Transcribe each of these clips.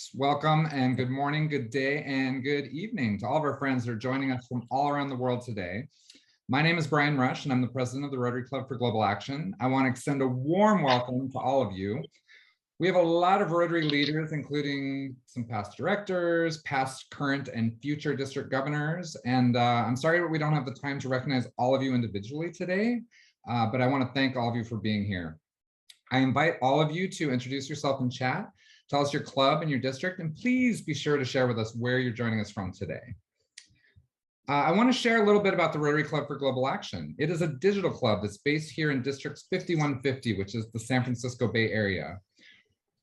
folks. Welcome and good morning, good day, and good evening to all of our friends that are joining us from all around the world today. My name is Brian Rusch, and I'm the president of the Rotary Club for Global Action. I want to extend a warm welcome to all of you. We have a lot of Rotary leaders, including some past directors, past, current, and future district governors. And I'm sorry that we don't have the time to recognize all of you individually today, but I want to thank all of you for being here. I invite all of you to introduce yourself in chat, tell us your club and your district, and please be sure to share with us where you're joining us from today. I want to share a little bit about the Rotary Club for Global Action. It is a digital club that's based here in District 5150, which is the San Francisco Bay Area.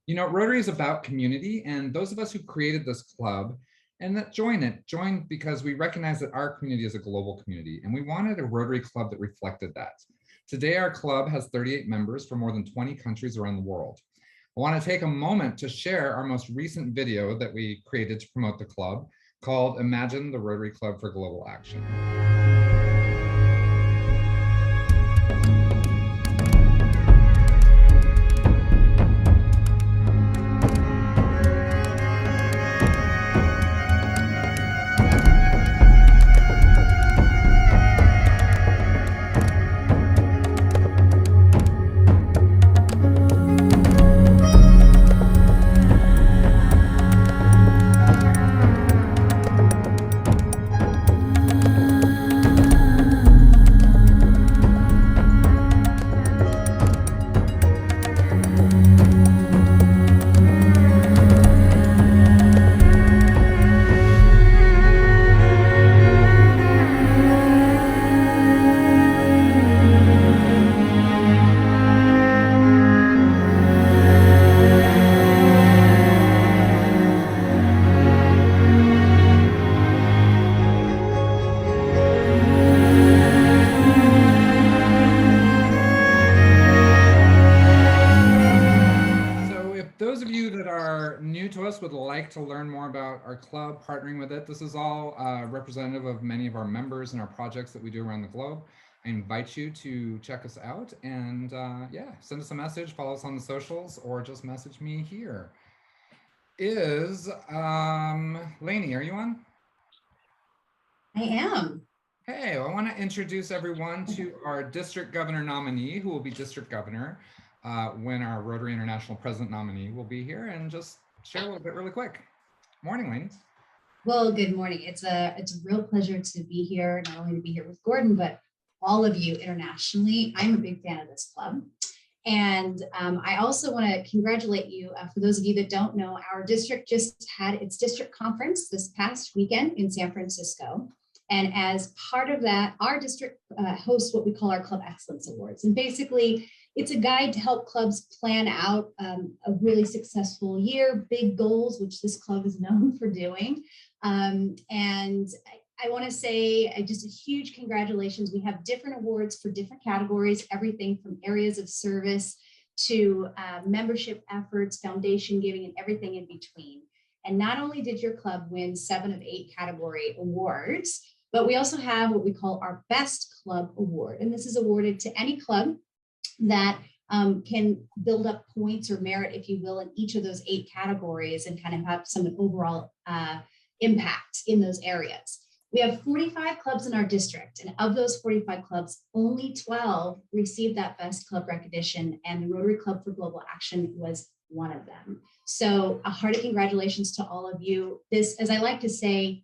You know, Rotary is about community, and those of us who created this club and that joined because we recognize that our community is a global community, and we wanted a Rotary Club that reflected that. Today, our club has 38 members from more than 20 countries around the world. I want to take a moment to share our most recent video that we created to promote the club called Imagine the Rotary Club for Global Action. Would like to learn more about our club, partnering with it. This is all representative of many of our members and our projects that we do around the globe. I invite you to check us out and yeah, send us a message, follow us on the socials, or just message me here. Is Lainey, are you on? I am. Hey, I want to introduce everyone to our district governor nominee, who will be district governor when our Rotary International president nominee will be here, and just share a little bit really quick. Morning, Lainey. Well, good morning. It's a real pleasure to be here, not only to be here with Gordon, but all of you internationally. I'm a big fan of this club. And I also want to congratulate you. For those of you that don't know, our district just had its district conference this past weekend in San Francisco. And as part of that, our district hosts what we call our Club Excellence Awards. And basically, it's a guide to help clubs plan out a really successful year, big goals, which this club is known for doing. And I want to say just a huge congratulations. We have different awards for different categories, everything from areas of service to membership efforts, foundation giving, and everything in between. And not only did your club win 7 of 8 category awards, but we also have what we call our Best Club Award. And this is awarded to any club that can build up points or merit, if you will, in each of those 8 categories and kind of have some overall impact in those areas. We have 45 clubs in our district, and of those 45 clubs, only 12 received that Best Club recognition, and the Rotary Club for Global Action was one of them. So a hearty congratulations to all of you. This, as I like to say,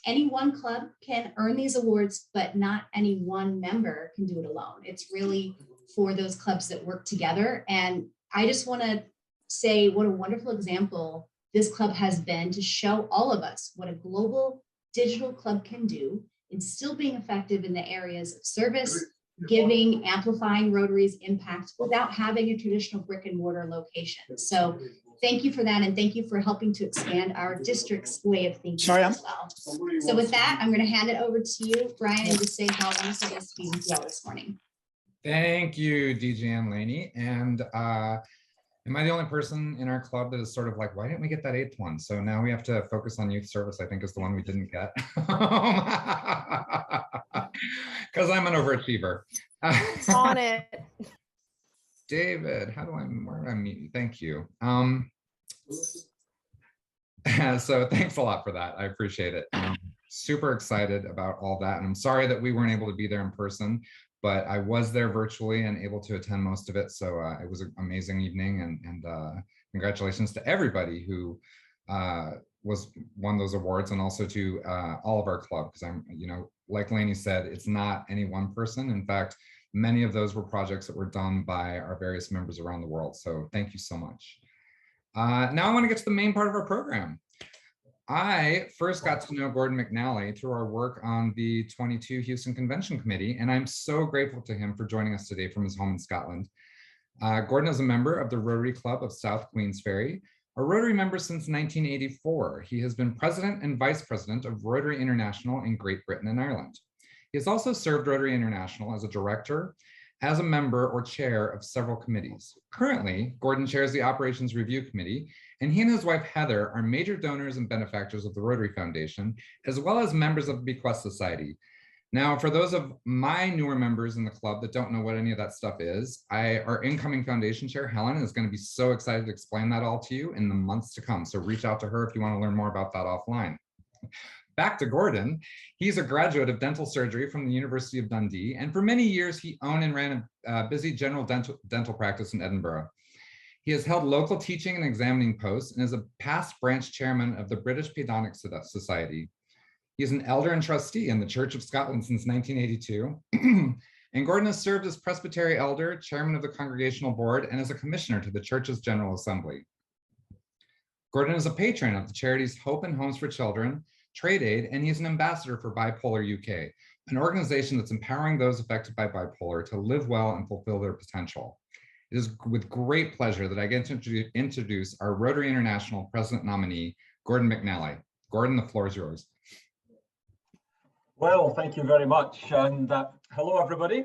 any one club can earn these awards, but not any one member can do it alone. It's really for those clubs that work together. And I just want to say what a wonderful example this club has been to show all of us what a global digital club can do in still being effective in the areas of service, giving, amplifying Rotary's impact without having a traditional brick and mortar location. So thank you for that, and thank you for helping to expand our district's way of thinking as well. So with that, I'm going to hand it over to you, Brian, and just say how wonderful it is to be with you all this morning. Thank you, DJ and Lainey. And am I the only person in our club that is sort of like, why didn't we get that 8th one? So now we have to focus on youth service, I think, is the one we didn't get. Because I'm an overachiever. On it. David, how do I, where do I meet you? Thank you. So thanks a lot for that. I appreciate it. I'm super excited about all that. And I'm sorry that we weren't able to be there in person, but I was there virtually and able to attend most of it. So it was an amazing evening, and congratulations to everybody who won those awards, and also to all of our club, because I'm, like Lainey said, it's not any one person. In fact, many of those were projects that were done by our various members around the world. So thank you so much. Now I want to get to the main part of our program. I first got to know Gordon McInally through our work on the 22 Houston Convention Committee, and I'm so grateful to him for joining us today from his home in Scotland. Gordon is a member of the Rotary Club of South Queensferry, a Rotary member since 1984. He has been president and vice president of Rotary International in Great Britain and Ireland. He has also served Rotary International as a director, as a member or chair of several committees. Currently, Gordon chairs the Operations Review Committee, and he and his wife Heather are major donors and benefactors of the Rotary Foundation, as well as members of the Bequest Society. Now, for those of my newer members in the club that don't know what any of that stuff is, our incoming foundation chair, Helen, is going to be so excited to explain that all to you in the months to come. So reach out to her if you want to learn more about that offline. Back to Gordon. He's a graduate of dental surgery from the University of Dundee, and for many years he owned and ran a busy general dental practice in Edinburgh. He has held local teaching and examining posts and is a past branch chairman of the British Paedontic Society. He is an elder and trustee in the Church of Scotland since 1982. And Gordon has served as presbytery elder, chairman of the congregational board, and as a commissioner to the church's General Assembly. Gordon is a patron of the charities Hope and Homes for Children, Trade Aid, and he's an ambassador for Bipolar UK, an organization that's empowering those affected by bipolar to live well and fulfill their potential. It is with great pleasure that I get to introduce our Rotary International President-nominee, Gordon McInally. Gordon, the floor is yours. Well, thank you very much. And hello, everybody.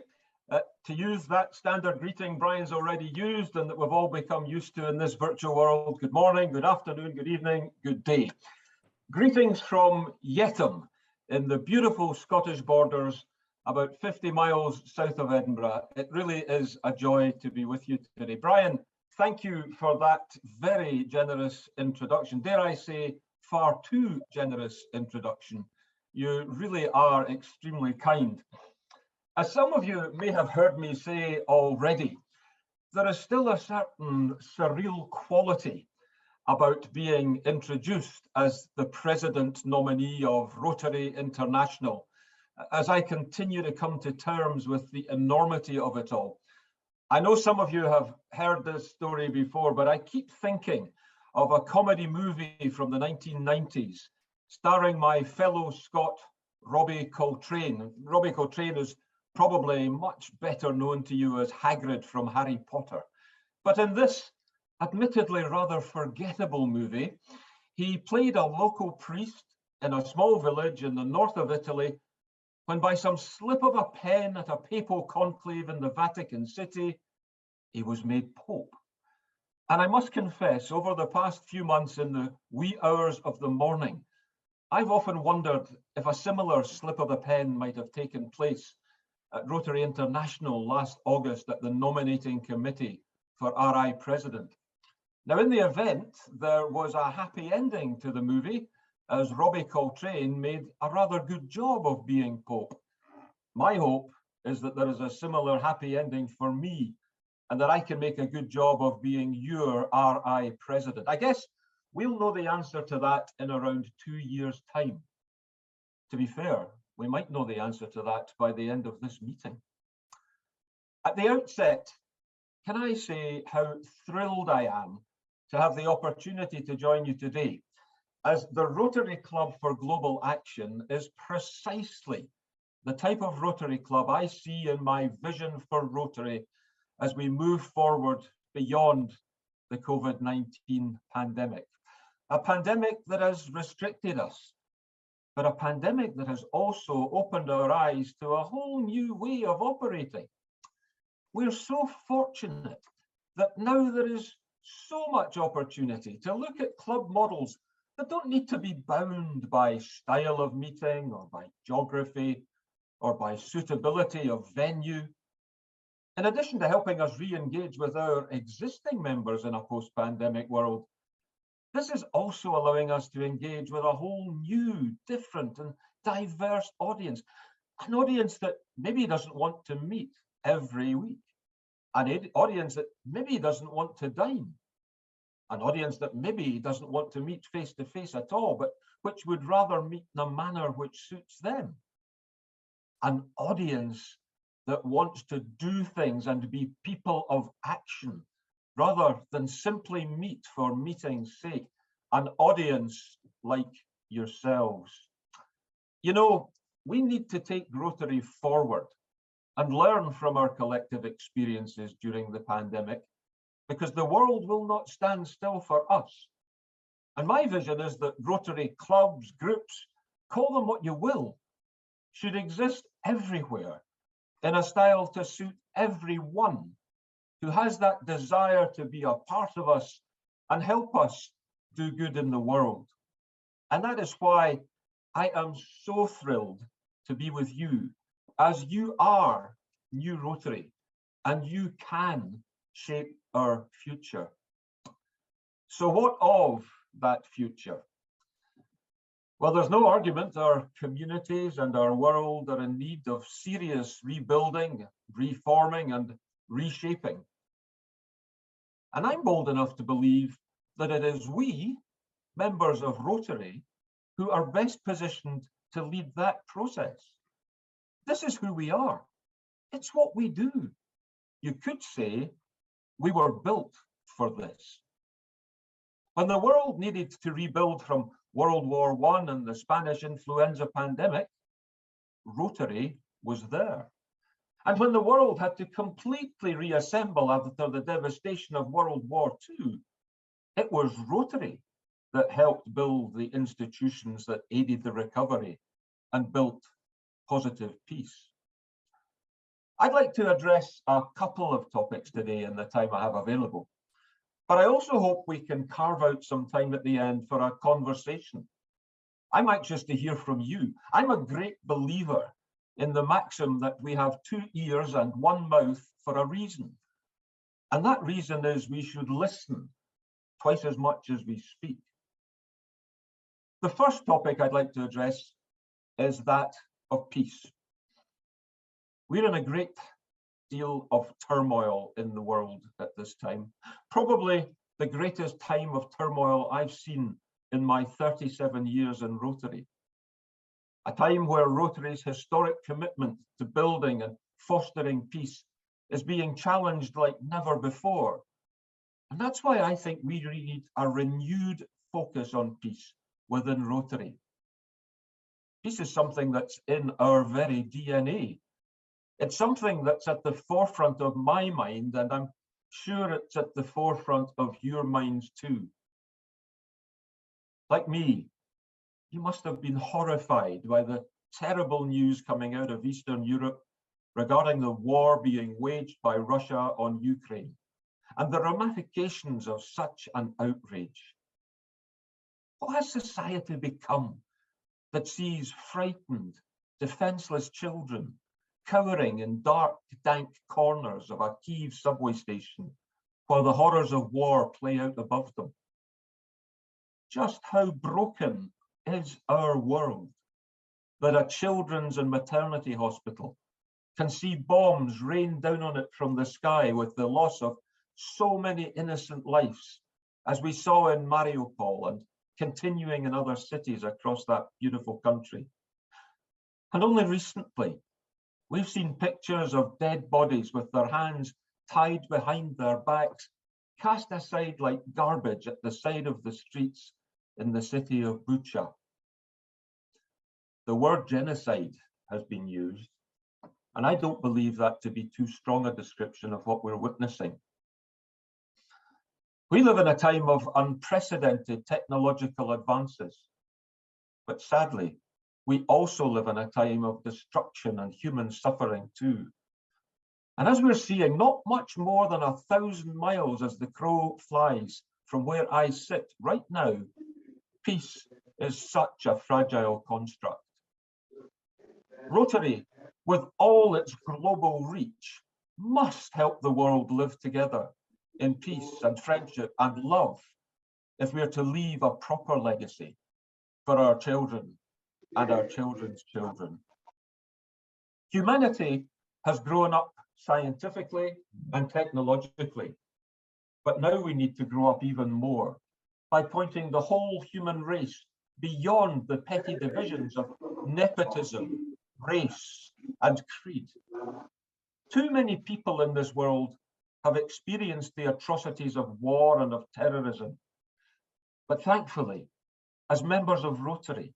To use that standard greeting Brian's already used and that we've all become used to in this virtual world, good morning, good afternoon, good evening, good day. Greetings from Yetham in the beautiful Scottish borders, about 50 miles south of Edinburgh. It really is a joy to be with you today. Brian, thank you for that very generous introduction. Dare I say, far too generous introduction. You really are extremely kind. As some of you may have heard me say already, there is still a certain surreal quality about being introduced as the President-nominee of Rotary International, as I continue to come to terms with the enormity of it all. I know some of you have heard this story before, but I keep thinking of a comedy movie from the 1990s, starring my fellow Scot, Robbie Coltrane. Robbie Coltrane is probably much better known to you as Hagrid from Harry Potter. But in this admittedly rather forgettable movie, he played a local priest in a small village in the north of Italy when, by some slip of a pen at a papal conclave in the Vatican City, he was made Pope. And I must confess, over the past few months in the wee hours of the morning, I've often wondered if a similar slip of the pen might have taken place at Rotary International last August at the nominating committee for RI President. Now, in the event, there was a happy ending to the movie, as Robbie Coltrane made a rather good job of being Pope. My hope is that there is a similar happy ending for me, and that I can make a good job of being your RI President. I guess we'll know the answer to that in around 2 years' time. To be fair, we might know the answer to that by the end of this meeting. At the outset, can I say how thrilled I am to have the opportunity to join you today, as the Rotary Club for Global Action is precisely the type of Rotary Club I see in my vision for Rotary as we move forward beyond the COVID-19 pandemic. A pandemic that has restricted us, but a pandemic that has also opened our eyes to a whole new way of operating. We're so fortunate that now there is so much opportunity to look at club models that don't need to be bound by style of meeting or by geography or by suitability of venue. In addition to helping us re-engage with our existing members in a post-pandemic world, This is also allowing us to engage with a whole new, different and diverse audience, an audience that maybe doesn't want to meet every week, an audience that maybe doesn't want to dine, an audience that maybe doesn't want to meet face to face at all, but which would rather meet in a manner which suits them, an audience that wants to do things and be people of action rather than simply meet for meeting's sake, an audience like yourselves. You know, we need to take Rotary forward and learn from our collective experiences during the pandemic, because the world will not stand still for us. And my vision is that Rotary clubs, groups, call them what you will, should exist everywhere in a style to suit everyone who has that desire to be a part of us and help us do good in the world. And that is why I am so thrilled to be with you, as you are new Rotary and you can shape our future. So what of that future? Well, there's no argument our communities and our world are in need of serious rebuilding, reforming, and reshaping. And I'm bold enough to believe that it is we, members of Rotary, who are best positioned to lead that process. This is who we are. It's what we do. You could say we were built for this. When the world needed to rebuild from World War I and the Spanish influenza pandemic, Rotary was there. And when the world had to completely reassemble after the devastation of World War II, it was Rotary that helped build the institutions that aided the recovery and built positive peace. I'd like to address a couple of topics today in the time I have available, but I also hope we can carve out some time at the end for a conversation. I'm anxious to hear from you. I'm a great believer in the maxim that we have 2 ears and 1 mouth for a reason. And that reason is we should listen twice as much as we speak. The first topic I'd like to address is that of peace. We're in a great deal of turmoil in the world at this time, probably the greatest time of turmoil I've seen in my 37 years in Rotary. A time where Rotary's historic commitment to building and fostering peace is being challenged like never before. And that's why I think we really need a renewed focus on peace within Rotary. Peace is something that's in our very DNA. It's something that's at the forefront of my mind, and I'm sure it's at the forefront of your minds too. Like me, you must have been horrified by the terrible news coming out of Eastern Europe regarding the war being waged by Russia on Ukraine and the ramifications of such an outrage. What has society become that sees frightened, defenseless children cowering in dark, dank corners of a Kyiv subway station while the horrors of war play out above them? Just how broken is our world that a children's and maternity hospital can see bombs rain down on it from the sky with the loss of so many innocent lives, as we saw in Mariupol and continuing in other cities across that beautiful country. And only recently, we've seen pictures of dead bodies with their hands tied behind their backs, cast aside like garbage at the side of the streets in the city of Bucha. The word genocide has been used, and I don't believe that to be too strong a description of what we're witnessing. We live in a time of unprecedented technological advances, but sadly, we also live in a time of destruction and human suffering too. And as we're seeing, not much more than 1,000 miles as the crow flies from where I sit right now, peace is such a fragile construct. Rotary, with all its global reach, must help the world live together in peace and friendship and love if we're to leave a proper legacy for our children and our children's children. Humanity has grown up scientifically and technologically, but now we need to grow up even more by pointing the whole human race beyond the petty divisions of nepotism, race, and creed. Too many people in this world have experienced the atrocities of war and of terrorism. But thankfully, as members of Rotary,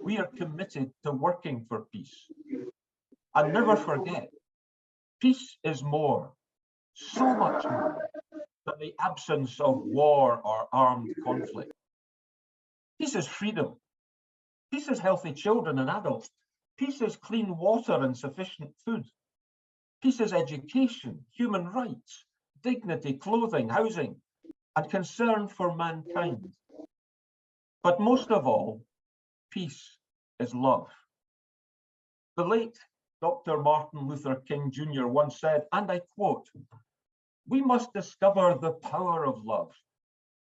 we are committed to working for peace. And never forget, peace is more, so much more, than the absence of war or armed conflict. Peace is freedom. Peace is healthy children and adults. Peace is clean water and sufficient food. Peace is education, human rights, dignity, clothing, housing, and concern for mankind. But most of all, peace is love. The late Dr. Martin Luther King Jr. once said, and I quote, "We must discover the power of love,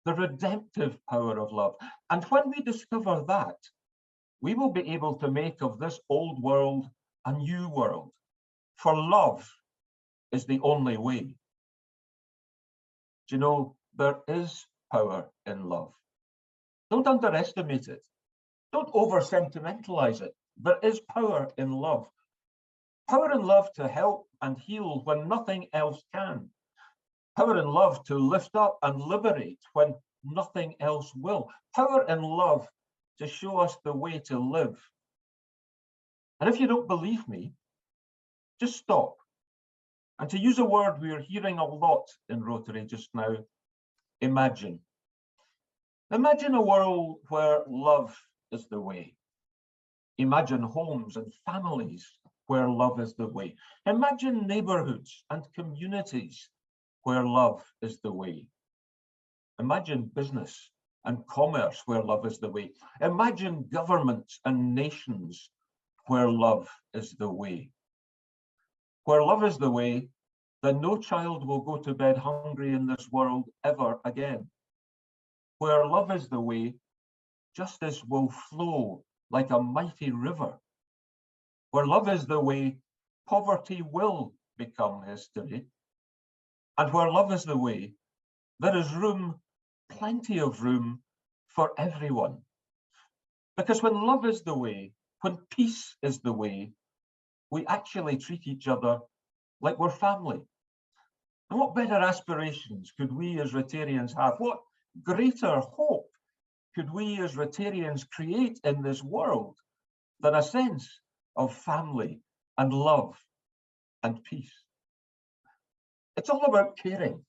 the redemptive power of love. And when we discover that, we will be able to make of this old world a new world. For love is the only way." Do you know, there is power in love. Don't underestimate it. Don't over-sentimentalize it. There is power in love. Power in love to help and heal when nothing else can. Power in love to lift up and liberate when nothing else will. Power in love to show us the way to live. And if you don't believe me, just stop. And to use a word we're hearing a lot in Rotary just now, imagine. Imagine a world where love is the way. Imagine homes and families where love is the way. Imagine neighborhoods and communities where love is the way. Imagine business and commerce where love is the way. Imagine governments and nations where love is the way. Where love is the way, then no child will go to bed hungry in this world ever again. Where love is the way, justice will flow like a mighty river. Where love is the way, poverty will become history. And where love is the way, there is room, plenty of room for everyone. Because when love is the way, when peace is the way, we actually treat each other like we're family. And what better aspirations could we as Rotarians have? What greater hope could we as Rotarians create in this world than a sense of family and love and peace? It's all about caring.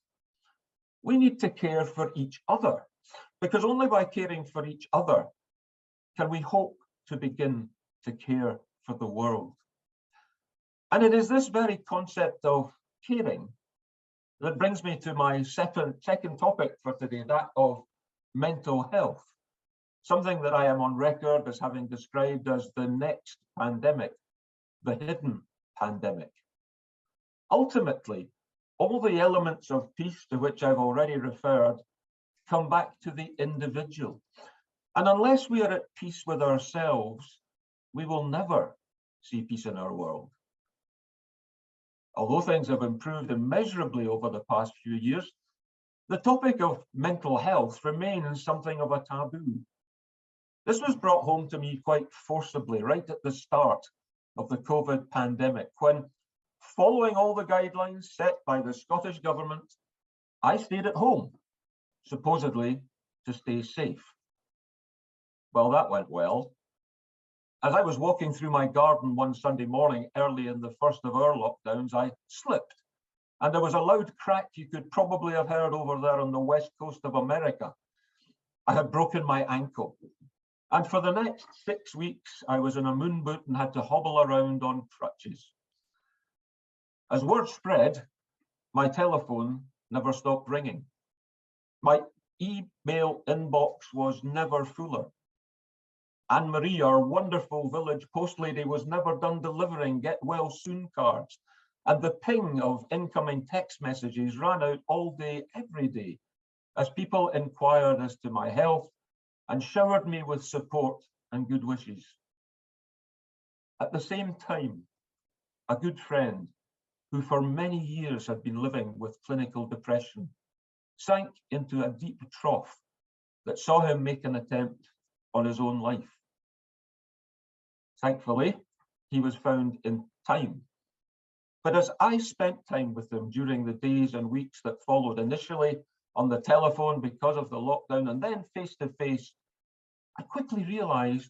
We need to care for each other, because only by caring for each other can we hope to begin to care for the world. And it is this very concept of caring that brings me to my second topic for today, that of mental health, something that I am on record as having described as the next pandemic, the hidden pandemic. Ultimately, all the elements of peace to which I've already referred come back to the individual. And unless we are at peace with ourselves, we will never see peace in our world. Although things have improved immeasurably over the past few years, the topic of mental health remains something of a taboo. This was brought home to me quite forcibly right at the start of the COVID pandemic, when, following all the guidelines set by the Scottish government, I stayed at home, supposedly to stay safe. Well, that went well. As I was walking through my garden one Sunday morning early in the first of our lockdowns, I slipped, and there was a loud crack you could probably have heard over there on the west coast of America. I had broken my ankle, and for the next 6 weeks, I was in a moon boot and had to hobble around on crutches. As word spread, my telephone never stopped ringing. My email inbox was never fuller. Anne-Marie, our wonderful village post lady, was never done delivering get well soon cards, and the ping of incoming text messages ran out all day, every day, as people inquired as to my health and showered me with support and good wishes. At the same time, a good friend who for many years had been living with clinical depression sank into a deep trough that saw him make an attempt on his own life. Thankfully, he was found in time. But as I spent time with him during the days and weeks that followed, initially on the telephone because of the lockdown and then face to face, I quickly realized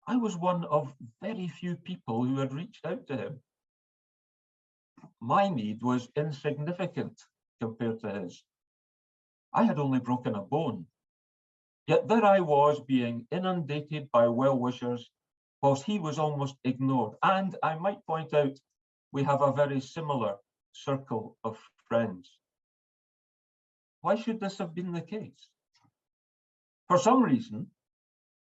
I was one of very few people who had reached out to him. My need was insignificant compared to his. I had only broken a bone. Yet there I was being inundated by well-wishers whilst he was almost ignored. And I might point out, we have a very similar circle of friends. Why should this have been the case? For some reason,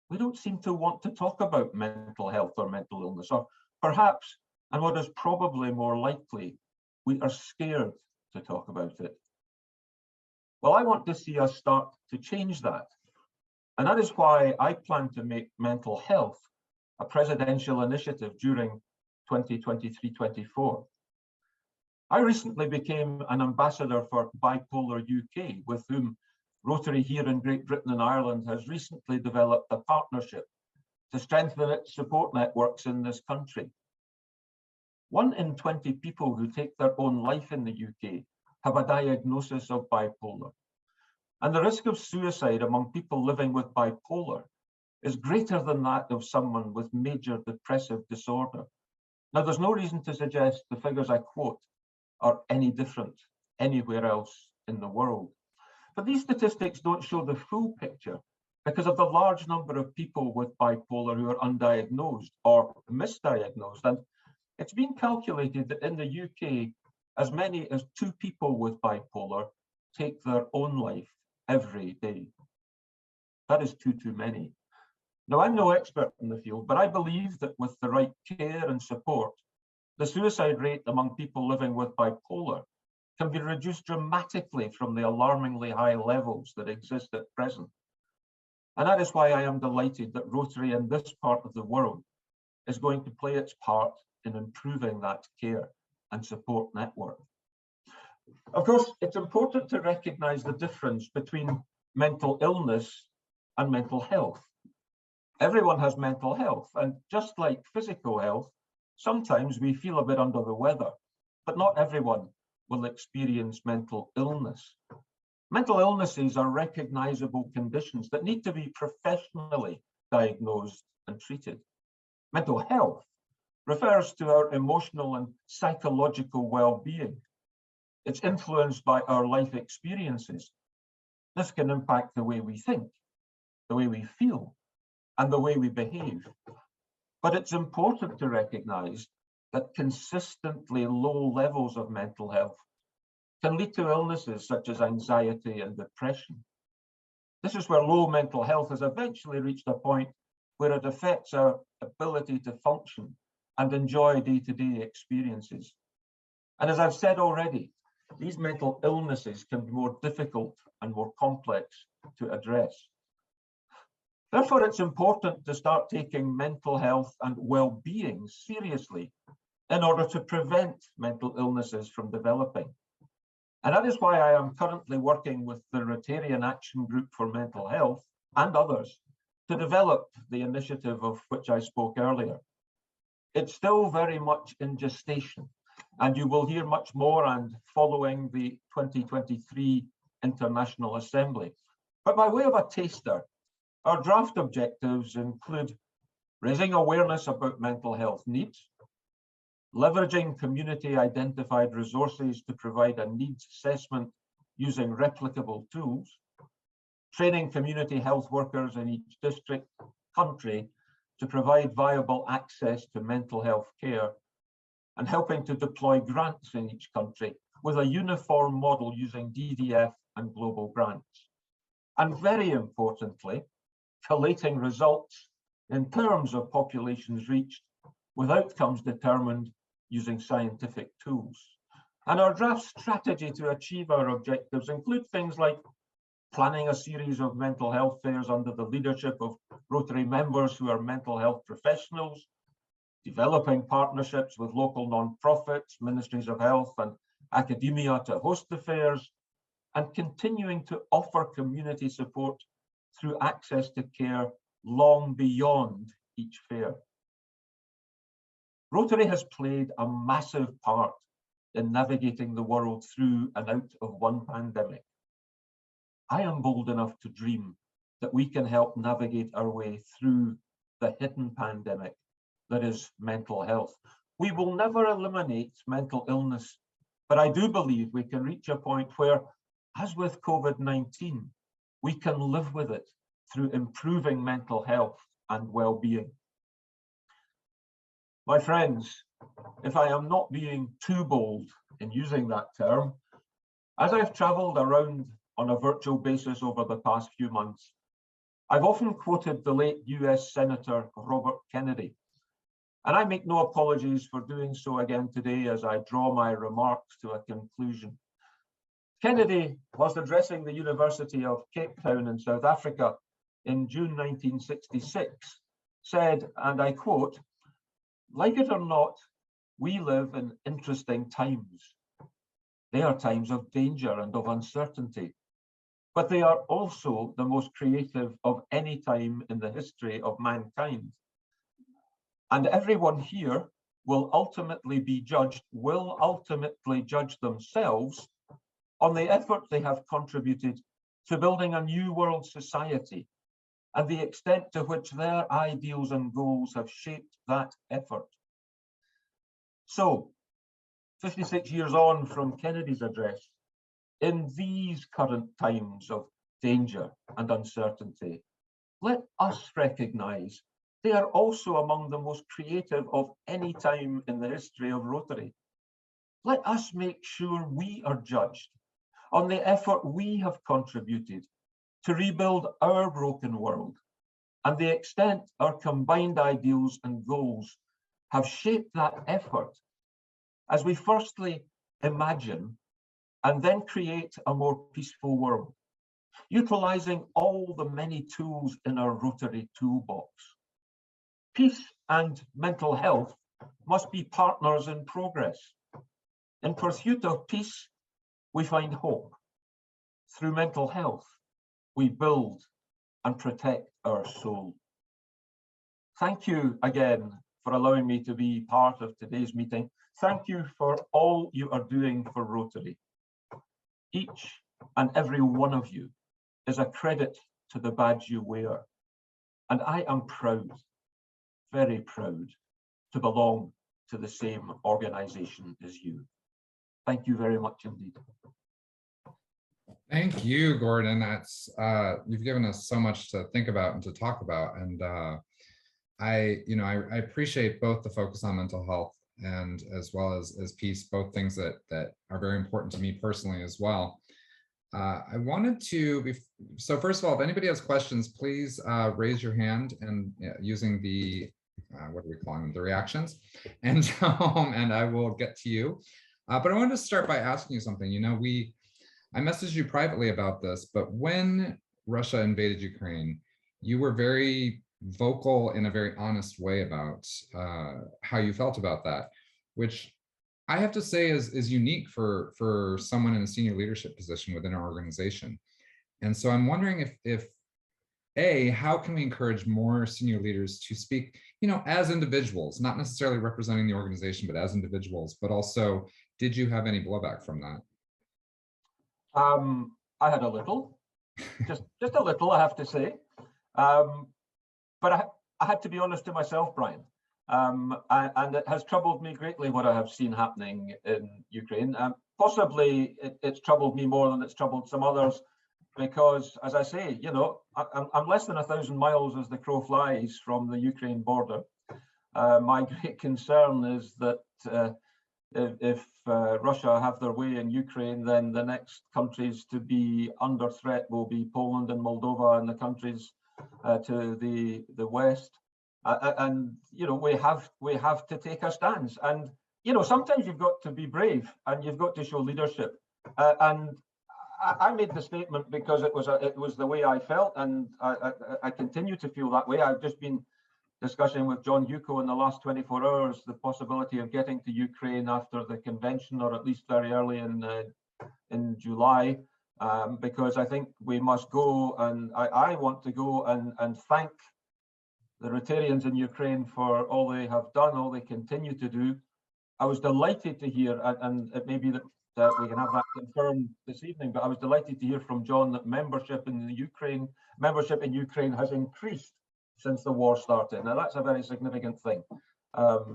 we don't seem to want to talk about mental health or mental illness, or perhaps, and what is probably more likely, we are scared to talk about it. Well, I want to see us start to change that. And that is why I plan to make mental health a presidential initiative during 2023-24. I recently became an ambassador for Bipolar UK, with whom Rotary here in Great Britain and Ireland has recently developed a partnership to strengthen its support networks in this country. 1 in 20 people who take their own life in the UK have a diagnosis of bipolar. And the risk of suicide among people living with bipolar is greater than that of someone with major depressive disorder. Now, there's no reason to suggest the figures I quote are any different anywhere else in the world. But these statistics don't show the full picture because of the large number of people with bipolar who are undiagnosed or misdiagnosed. And it's been calculated that in the UK, as many as 2 people with bipolar take their own life every day. That is too many. Now, I'm no expert in the field, but I believe that with the right care and support, the suicide rate among people living with bipolar can be reduced dramatically from the alarmingly high levels that exist at present. And that is why I am delighted that Rotary in this part of the world is going to play its part in improving that care and support network. Of course, it's important to recognize the difference between mental illness and mental health. Everyone has mental health, and just like physical health, sometimes we feel a bit under the weather, but not everyone will experience mental illness. Mental illnesses are recognizable conditions that need to be professionally diagnosed and treated. Mental health refers to our emotional and psychological well-being. It's influenced by our life experiences. This can impact the way we think, the way we feel, and the way we behave. But it's important to recognize that consistently low levels of mental health can lead to illnesses such as anxiety and depression. This is where low mental health has eventually reached a point where it affects our ability to function and enjoy day-to-day experiences. And as I've said already, these mental illnesses can be more difficult and more complex to address. Therefore, it's important to start taking mental health and well-being seriously in order to prevent mental illnesses from developing. And that is why I am currently working with the Rotarian Action Group for Mental Health and others to develop the initiative of which I spoke earlier. It's still very much in gestation, and you will hear much more and following the 2023 International Assembly. But by way of a taster, our draft objectives include raising awareness about mental health needs, leveraging community-identified resources to provide a needs assessment using replicable tools, training community health workers in each district, country to provide viable access to mental health care, and helping to deploy grants in each country with a uniform model using DDF and global grants. And very importantly, collating results in terms of populations reached with outcomes determined using scientific tools. And our draft strategy to achieve our objectives include things like planning a series of mental health fairs under the leadership of Rotary members who are mental health professionals, developing partnerships with local non-profits, ministries of health and academia to host the fairs, and continuing to offer community support through access to care long beyond each fair. Rotary has played a massive part in navigating the world through and out of one pandemic. I am bold enough to dream that we can help navigate our way through the hidden pandemic that is mental health. We will never eliminate mental illness, but I do believe we can reach a point where, as with COVID-19, we can live with it through improving mental health and well-being. My friends, if I am not being too bold in using that term, as I've traveled around on a virtual basis over the past few months, I've often quoted the late US Senator Robert Kennedy, and I make no apologies for doing so again today as I draw my remarks to a conclusion. Kennedy, whilst addressing the University of Cape Town in South Africa in June 1966, said, and I quote, "Like it or not, we live in interesting times. They are times of danger and of uncertainty, but they are also the most creative of any time in the history of mankind. And everyone here will ultimately judge themselves on the effort they have contributed to building a new world society and the extent to which their ideals and goals have shaped that effort." So, 56 years on from Kennedy's address, in these current times of danger and uncertainty, let us recognize they are also among the most creative of any time in the history of Rotary. Let us make sure we are judged on the effort we have contributed to rebuild our broken world and the extent our combined ideals and goals have shaped that effort as we firstly imagine and then create a more peaceful world, utilizing all the many tools in our Rotary toolbox. Peace and mental health must be partners in progress. In pursuit of peace, we find hope. Through mental health, we build and protect our soul. Thank you again for allowing me to be part of today's meeting. Thank you for all you are doing for Rotary. Each and every one of you is a credit to the badge you wear. And I am proud, very proud, to belong to the same organization as you. Thank you very much indeed. Thank you, Gordon. That's you've given us so much to think about and to talk about. And I appreciate both the focus on mental health and as well as peace, both things that are very important to me personally as well. I wanted to so first of all, if anybody has questions, please raise your hand and using the what are we calling them, the reactions, and and I will get to you. But I wanted to start by asking you something. I messaged you privately about this, but when Russia invaded Ukraine, you were very vocal in a very honest way about how you felt about that, which I have to say is unique for someone in a senior leadership position within our organization. And so I'm wondering if how can we encourage more senior leaders to speak, as individuals, not necessarily representing the organization, but as individuals, but also, did you have any blowback from that? I had a little, just a little, I have to say. But I had to be honest to myself, Brian. And it has troubled me greatly what I have seen happening in Ukraine. Possibly it's troubled me more than it's troubled some others, because, as I say, I'm less than 1,000 miles as the crow flies from the Ukraine border. My great concern is that if Russia have their way in Ukraine, then the next countries to be under threat will be Poland and Moldova and the countries to the west. And we have to take a stance. And sometimes you've got to be brave and you've got to show leadership. And I made the statement because it was the way I felt, and I continue to feel that way. I've just been discussing with John Yuko in the last 24 hours the possibility of getting to Ukraine after the convention, or at least very early in July, because I think we must go, and I want to go and thank the Rotarians in Ukraine for all they have done, all they continue to do. I was delighted to hear, and it may be that we can have that confirmed this evening, but I was delighted to hear from John that membership in Ukraine has increased since the war started. Now that's a very significant thing,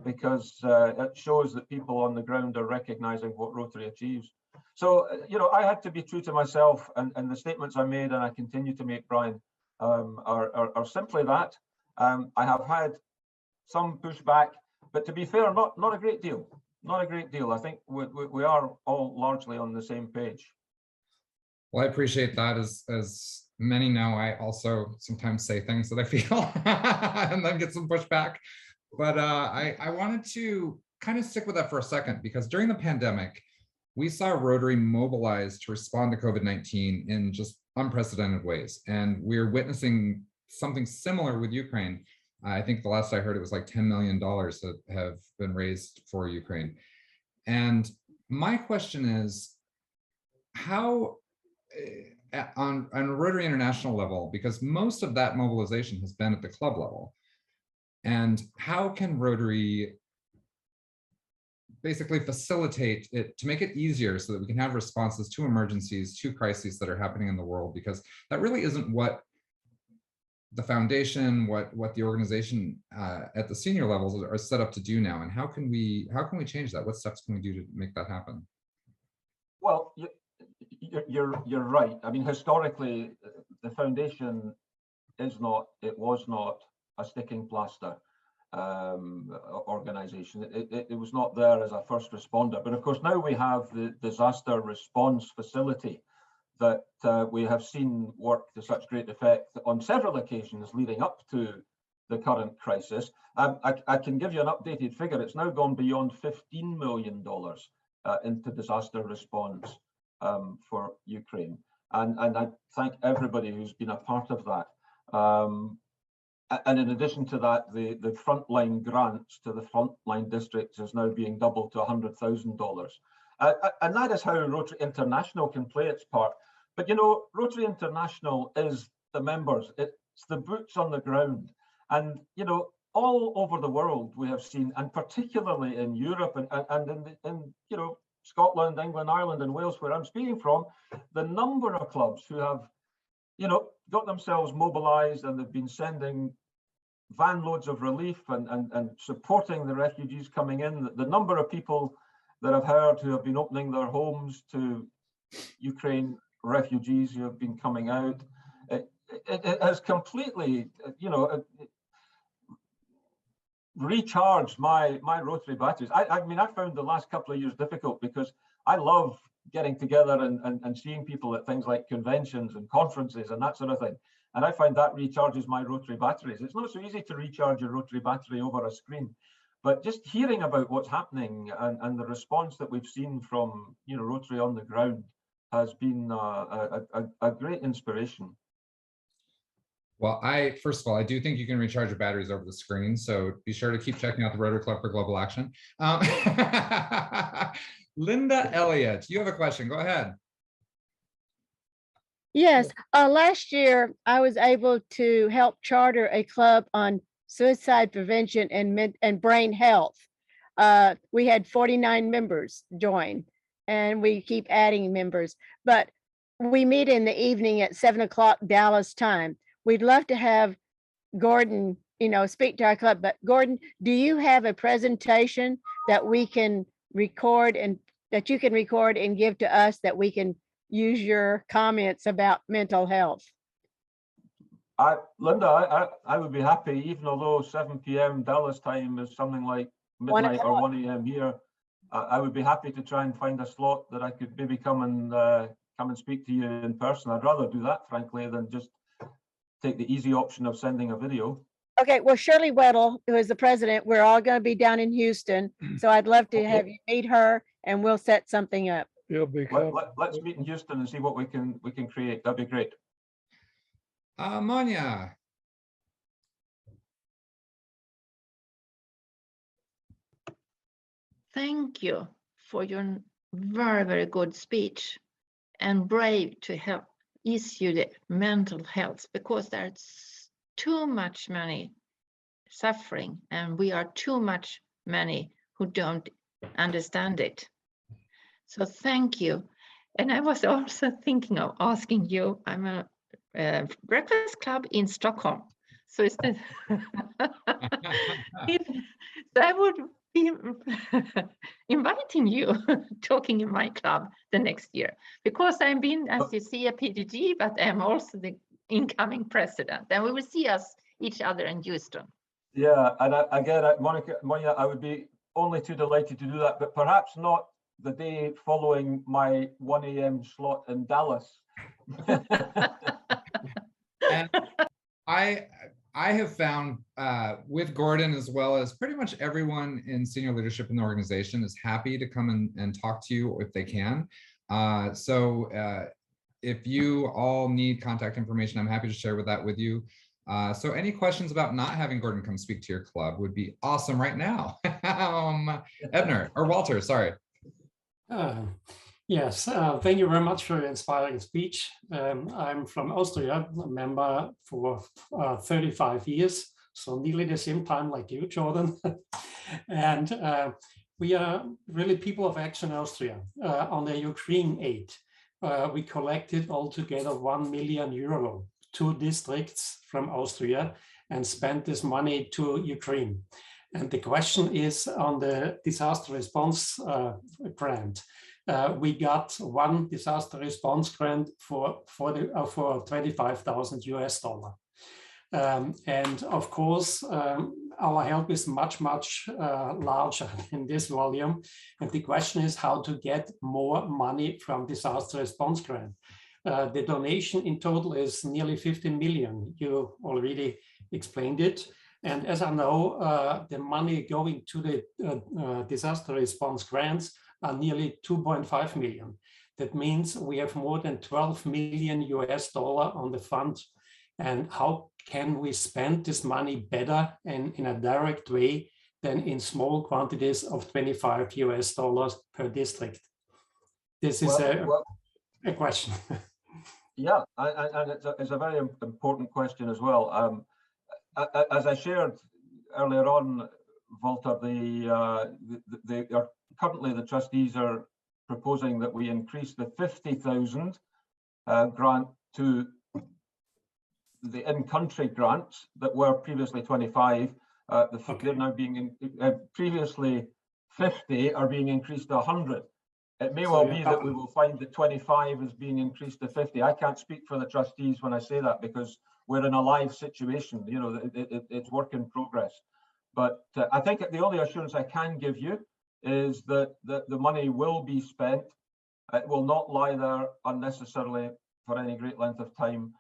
because it shows that people on the ground are recognizing what Rotary achieves. So, I had to be true to myself, and the statements I made, and I continue to make, Brian, are simply that. I have had some pushback, but to be fair, not a great deal. Not a great deal. I think we are all largely on the same page. Well, I appreciate that. As many know, I also sometimes say things that I feel and then get some pushback. But I wanted to kind of stick with that for a second, because during the pandemic, we saw Rotary mobilize to respond to COVID-19 in just unprecedented ways. And we're witnessing something similar with Ukraine. I think the last I heard, it was like $10 million that have been raised for Ukraine. And my question is, how on a Rotary International level, because most of that mobilization has been at the club level, and how can Rotary basically facilitate it to make it easier so that we can have responses to emergencies, to crises that are happening in the world? Because that really isn't what the foundation, what the organization at the senior levels are set up to do now. And how can we change that? What steps can we do to make that happen? Well, you're right. I mean, historically, the foundation was not a sticking plaster organization. It was not there as a first responder. But of course, now we have the disaster response facility that we have seen work to such great effect on several occasions leading up to the current crisis. I can give you an updated figure. It's now gone beyond $15 million into disaster response for Ukraine. And I thank everybody who's been a part of that. And in addition to that, the frontline grants to the frontline districts is now being doubled to $100,000. And that is how Rotary International can play its part. But Rotary International is the members, it's the boots on the ground. And all over the world we have seen, and particularly in Europe and in Scotland, England, Ireland, and Wales, where I'm speaking from, the number of clubs who have got themselves mobilized, and they've been sending van loads of relief and supporting the refugees coming in. The number of people that I've heard who have been opening their homes to Ukraine refugees who have been coming out, it has completely, recharged my Rotary batteries. I mean, I found the last couple of years difficult because I love getting together and seeing people at things like conventions and conferences and that sort of thing. And I find that recharges my Rotary batteries. It's not so easy to recharge your Rotary battery over a screen, but just hearing about what's happening and the response that we've seen from Rotary on the ground has been a great inspiration. Well, first of all, I do think you can recharge your batteries over the screen, so be sure to keep checking out the Rotary Club for Global Action. Linda Elliott, you have a question. Go ahead. Yes, last year I was able to help charter a club on suicide prevention and brain health. We had 49 members join, and we keep adding members, but we meet in the evening at 7 o'clock Dallas time. We'd love to have Gordon, speak to our club, but Gordon, do you have a presentation that we can record and that you can record and give to us that we can use your comments about mental health? Linda, I would be happy, even although 7 p.m. Dallas time is something like midnight or 1 a.m. here. I would be happy to try and find a slot that I could maybe come and speak to you in person. I'd rather do that, frankly, than just take the easy option of sending a video. Okay, well, Shirley Weddle, who is the president, we're all going to be down in Houston, so I'd love to have you meet her, and we'll set something up. Let's meet in Houston and see what we can create. That'd be great. Manya. Thank you for your very, very good speech and brave to help issue the mental health, because there's too much money suffering and we are too much many who don't understand it. So thank you. And I was also thinking of asking you, I'm a breakfast club in Stockholm. So it's the so I would be inviting you talking in my club the next year, because I've been, as you see, a PDG, but I'm also the incoming president, and we will see each other in Houston. Yeah, and again, Monia, I would be only too delighted to do that, but perhaps not the day following my 1 a.m. slot in Dallas. And I have found with Gordon, as well as pretty much everyone in senior leadership in the organization, is happy to come and talk to you if they can. So if you all need contact information, I'm happy to share that with you. So any questions about not having Gordon come speak to your club would be awesome right now. Ebner or Walter, sorry. Yes, thank you very much for your inspiring speech. I'm from Austria, a member for 35 years, so nearly the same time like you, Jordan. And we are really people of action Austria. On the Ukraine aid, we collected altogether €1 million, 2 districts from Austria, and spent this money to Ukraine. And the question is on the disaster response grant. We got one disaster response grant for $25,000 and of course, our help is much larger in this volume. And the question is how to get more money from disaster response grant. The donation in total is nearly 15 million. You already explained it. And as I know, the money going to the disaster response grants are nearly 2.5 million. That means we have more than $12 million on the fund. And how can we spend this money better and in a direct way than in small quantities of $25 per district? This is a question. Yeah, and it's a very important question as well. As I shared earlier on, Walter, currently the trustees are proposing that we increase the 50,000 grant to the in-country grants that were previously 25. They're now being previously 50 are being increased to 100. It may well be that we will find that 25 is being increased to 50. I can't speak for the trustees when I say that, because we're in a live situation. You know, it's work in progress. But I think the only assurance I can give you is that the money will be spent. It will not lie there unnecessarily for any great length of time.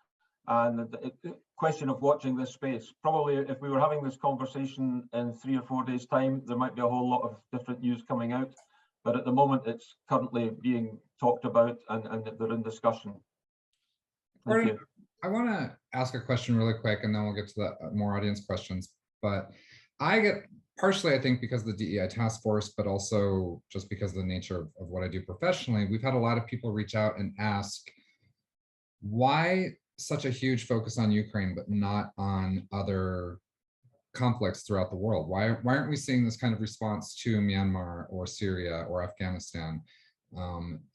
And the question of watching this space, probably if we were having this conversation in 3 or 4 days' time, there might be a whole lot of different news coming out. But at the moment, it's currently being talked about and they're in discussion. Thank you. I want to ask a question really quick, and then we'll get to the more audience questions. But I get partially, I think, because of the DEI task force, but also just because of the nature of what I do professionally, we've had a lot of people reach out and ask, why such a huge focus on Ukraine, but not on other conflicts throughout the world? Why aren't we seeing this kind of response to Myanmar or Syria or Afghanistan?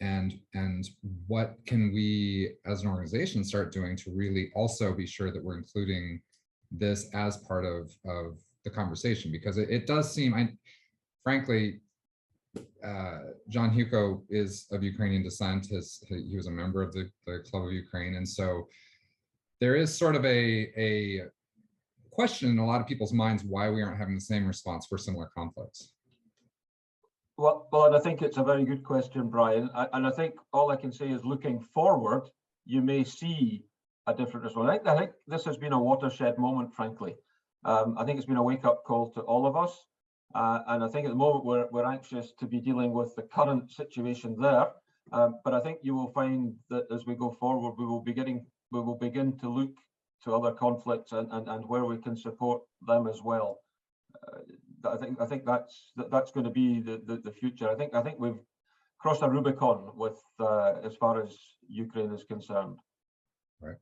And what can we as an organization start doing to really also be sure that we're including this as part of the conversation? Because it does seem, frankly, John Hugo is of Ukrainian descent. He was a member of the Club of Ukraine. And so there is sort of a question in a lot of people's minds why we aren't having the same response for similar conflicts. Well, and I think it's a very good question, Brian. And I think all I can say is, looking forward, you may see a different response. I think this has been a watershed moment, frankly. I think it's been a wake-up call to all of us. And I think at the moment we're anxious to be dealing with the current situation there. But I think you will find that as we go forward, we will begin to look to other conflicts and where we can support them as well. I think that's going to be the future. I think we've crossed a Rubicon with as far as Ukraine is concerned. Right.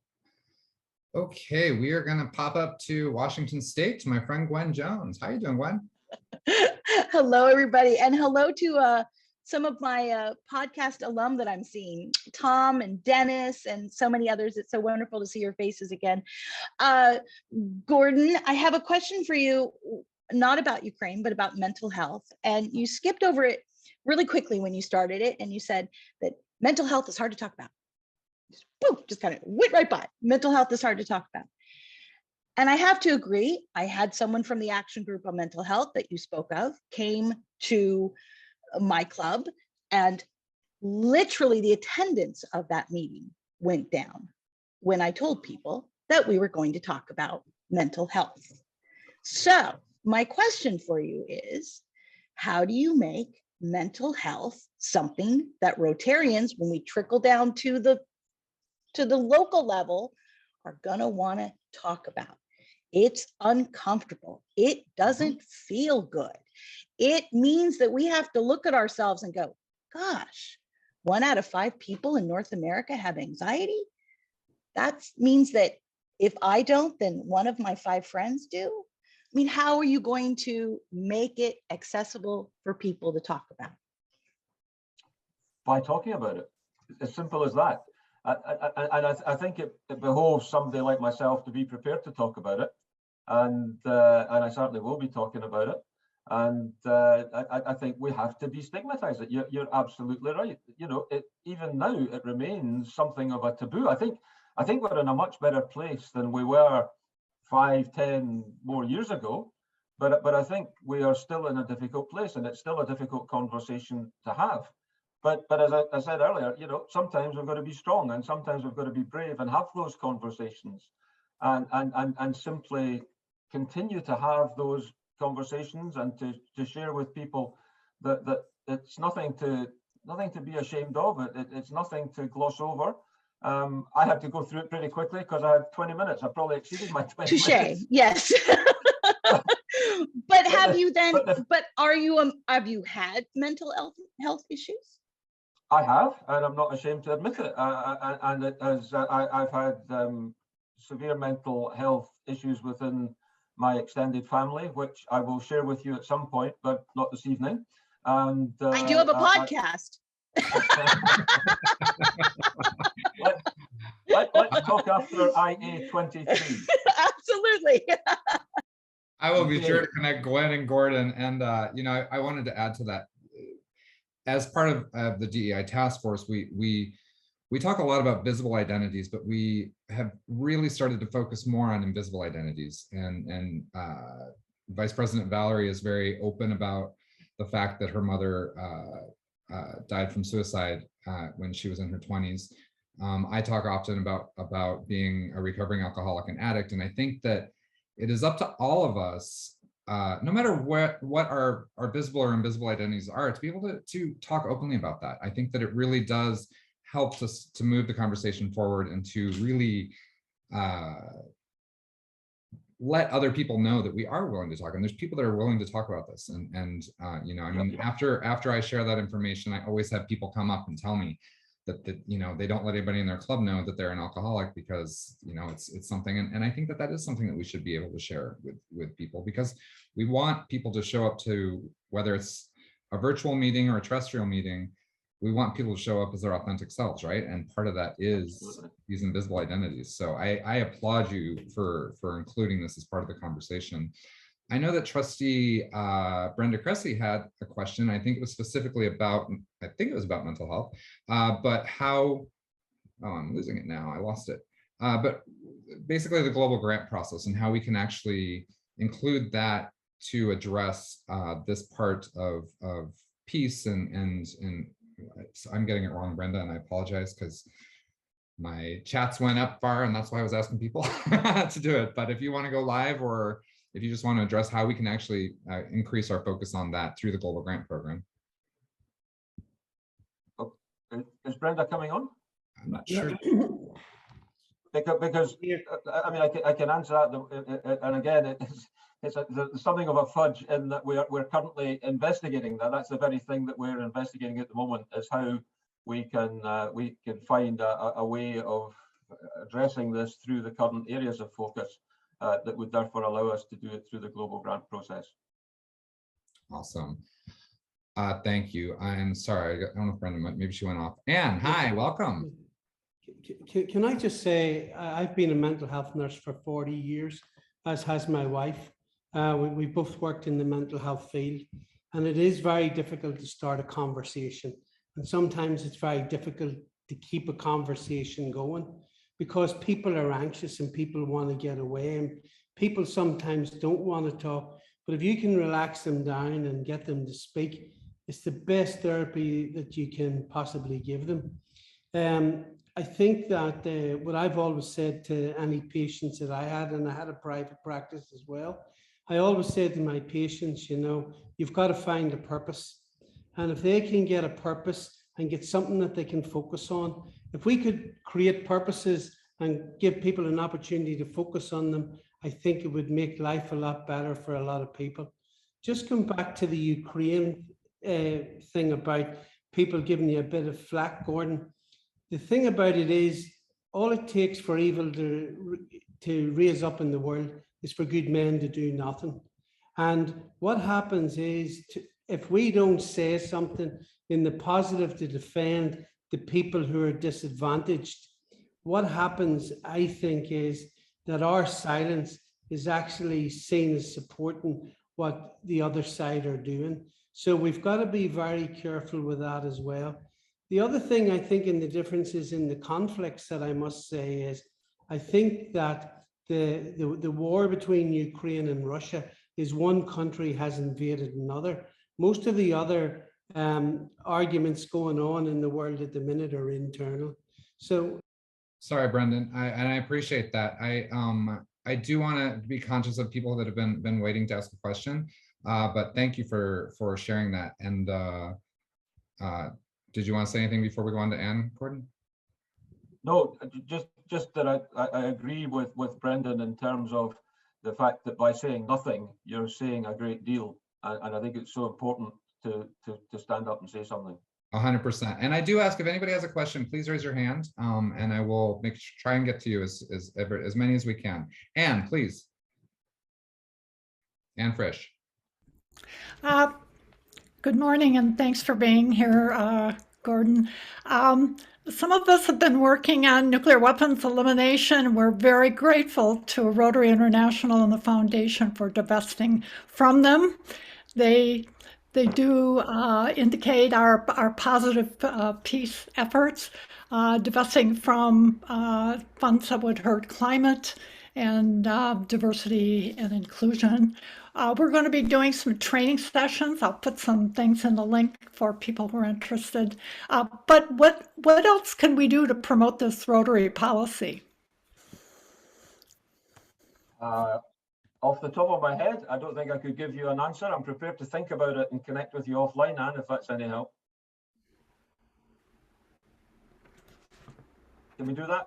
Okay, we are going to pop up to Washington State to my friend Gwen Jones. How you doing, Gwen? Hello, everybody, and hello to some of my podcast alum that I'm seeing, Tom and Dennis and so many others. It's so wonderful to see your faces again. Gordon, I have a question for you, not about Ukraine, but about mental health. And you skipped over it really quickly when you started it, and you said that mental health is hard to talk about. Just kind of went right by. Mental health is hard to talk about. And I have to agree. I had someone from the action group on mental health that you spoke of came to my club, and literally the attendance of that meeting went down when I told people that we were going to talk about mental health. So my question for you is, how do you make mental health something that Rotarians, when we trickle down to the local level, are gonna want to talk about? It's uncomfortable. It doesn't feel good. It means that we have to look at ourselves and go, gosh, 1 out of 5 people in North America have anxiety. That means that if I don't, then 1 of my 5 friends do. I mean, how are you going to make it accessible for people to talk about? By talking about it, as simple as that. I think it behoves somebody like myself to be prepared to talk about it, and I certainly will be talking about it. And I think we have to destigmatize it. You're absolutely right. You know, even now it remains something of a taboo. I think we're in a much better place than we were 5, 10 more years ago. But I think we are still in a difficult place, and it's still a difficult conversation to have. But as I said earlier, you know, sometimes we've got to be strong, and sometimes we've got to be brave and have those conversations, and simply continue to have those conversations and to share with people that it's nothing to be ashamed of. It's nothing to gloss over. I had to go through it pretty quickly because I had 20 minutes. I probably exceeded my 20 minutes. Touché, yes. But have you had mental health issues? I have, and I'm not ashamed to admit it. I've had severe mental health issues within my extended family, which I will share with you at some point, but not this evening. And I do have a podcast. Let's talk after IA 23. Absolutely. I will be sure to connect Gwen and Gordon. And, you know, I wanted to add to that. As part of the DEI task force, we talk a lot about visible identities, but we have really started to focus more on invisible identities. And Vice President Valerie is very open about the fact that her mother died from suicide when she was in her 20s. I talk often about being a recovering alcoholic and addict, and I think that it is up to all of us, no matter what our visible or invisible identities are, to be able to talk openly about that. I think that it really does help us to move the conversation forward and to really let other people know that we are willing to talk, and there's people that are willing to talk about this. And you know, I mean, after I share that information, I always have people come up and tell me that you know, they don't let anybody in their club know that they're an alcoholic because, you know, it's something, and I think that is something that we should be able to share with people, because we want people to show up to, whether it's a virtual meeting or a terrestrial meeting, we want people to show up as their authentic selves, right? And part of that is these invisible identities. So I applaud you for including this as part of the conversation. I know that Trustee Brenda Cressy had a question. I think it was specifically about, mental health, but how, oh, I'm losing it now, I lost it. But basically the global grant process and how we can actually include that to address this part of peace and I'm getting it wrong, Brenda, and I apologize because my chats went up far and that's why I was asking people to do it. But if you want to go live, or if you just want to address how we can actually increase our focus on that through the Global Grant Program. Is Brenda coming on? I'm not sure. Because I mean, I can answer that, and again, it's something of a fudge in that we're currently investigating that. That's the very thing that we're investigating at the moment, is how we can find a way of addressing this through the current areas of focus that would therefore allow us to do it through the global grant process. Awesome. Thank you. I'm sorry, I don't know if Brenda, maybe she went off. Anne, hi, welcome. Can I just say, I've been a mental health nurse for 40 years, as has my wife. We both worked in the mental health field, and it is very difficult to start a conversation. And sometimes it's very difficult to keep a conversation going because people are anxious and people want to get away, and people sometimes don't want to talk. But if you can relax them down and get them to speak, it's the best therapy that you can possibly give them. I think that what I've always said to any patients that I had, and I had a private practice as well, I always said to my patients, you know, you've got to find a purpose. And if they can get a purpose and get something that they can focus on, if we could create purposes and give people an opportunity to focus on them, I think it would make life a lot better for a lot of people. Just come back to the Ukraine thing about people giving you a bit of flack, Gordon. The thing about it is, all it takes for evil to raise up in the world is for good men to do nothing. And what happens is, if we don't say something in the positive to defend the people who are disadvantaged, what happens, I think, is that our silence is actually seen as supporting what the other side are doing. So we've got to be very careful with that as well. The other thing I think in the differences in the conflicts that I must say is, I think that the war between Ukraine and Russia is one country has invaded another. Most of the other arguments going on in the world at the minute are internal. So, sorry, Brendan, and I appreciate that. I do want to be conscious of people that have been waiting to ask a question, but thank you for sharing that. And did you want to say anything before we go on to Anne, Gordon? No, just that I agree with Brendan in terms of the fact that by saying nothing, you're saying a great deal, and I think it's so important to stand up and say something. 100%. And I do ask, if anybody has a question, please raise your hand, and I will try and get to you as many as we can. Anne, please. Anne Frisch. Good morning, and thanks for being here, Gordon. Some of us have been working on nuclear weapons elimination. We're very grateful to Rotary International and the Foundation for divesting from them. They do indicate our positive peace efforts, divesting from funds that would hurt climate and diversity and inclusion. We're going to be doing some training sessions. I'll put some things in the link for people who are interested. But what else can we do to promote this Rotary policy? Off the top of my head, I don't think I could give you an answer. I'm prepared to think about it and connect with you offline, Anne, if that's any help. Can we do that?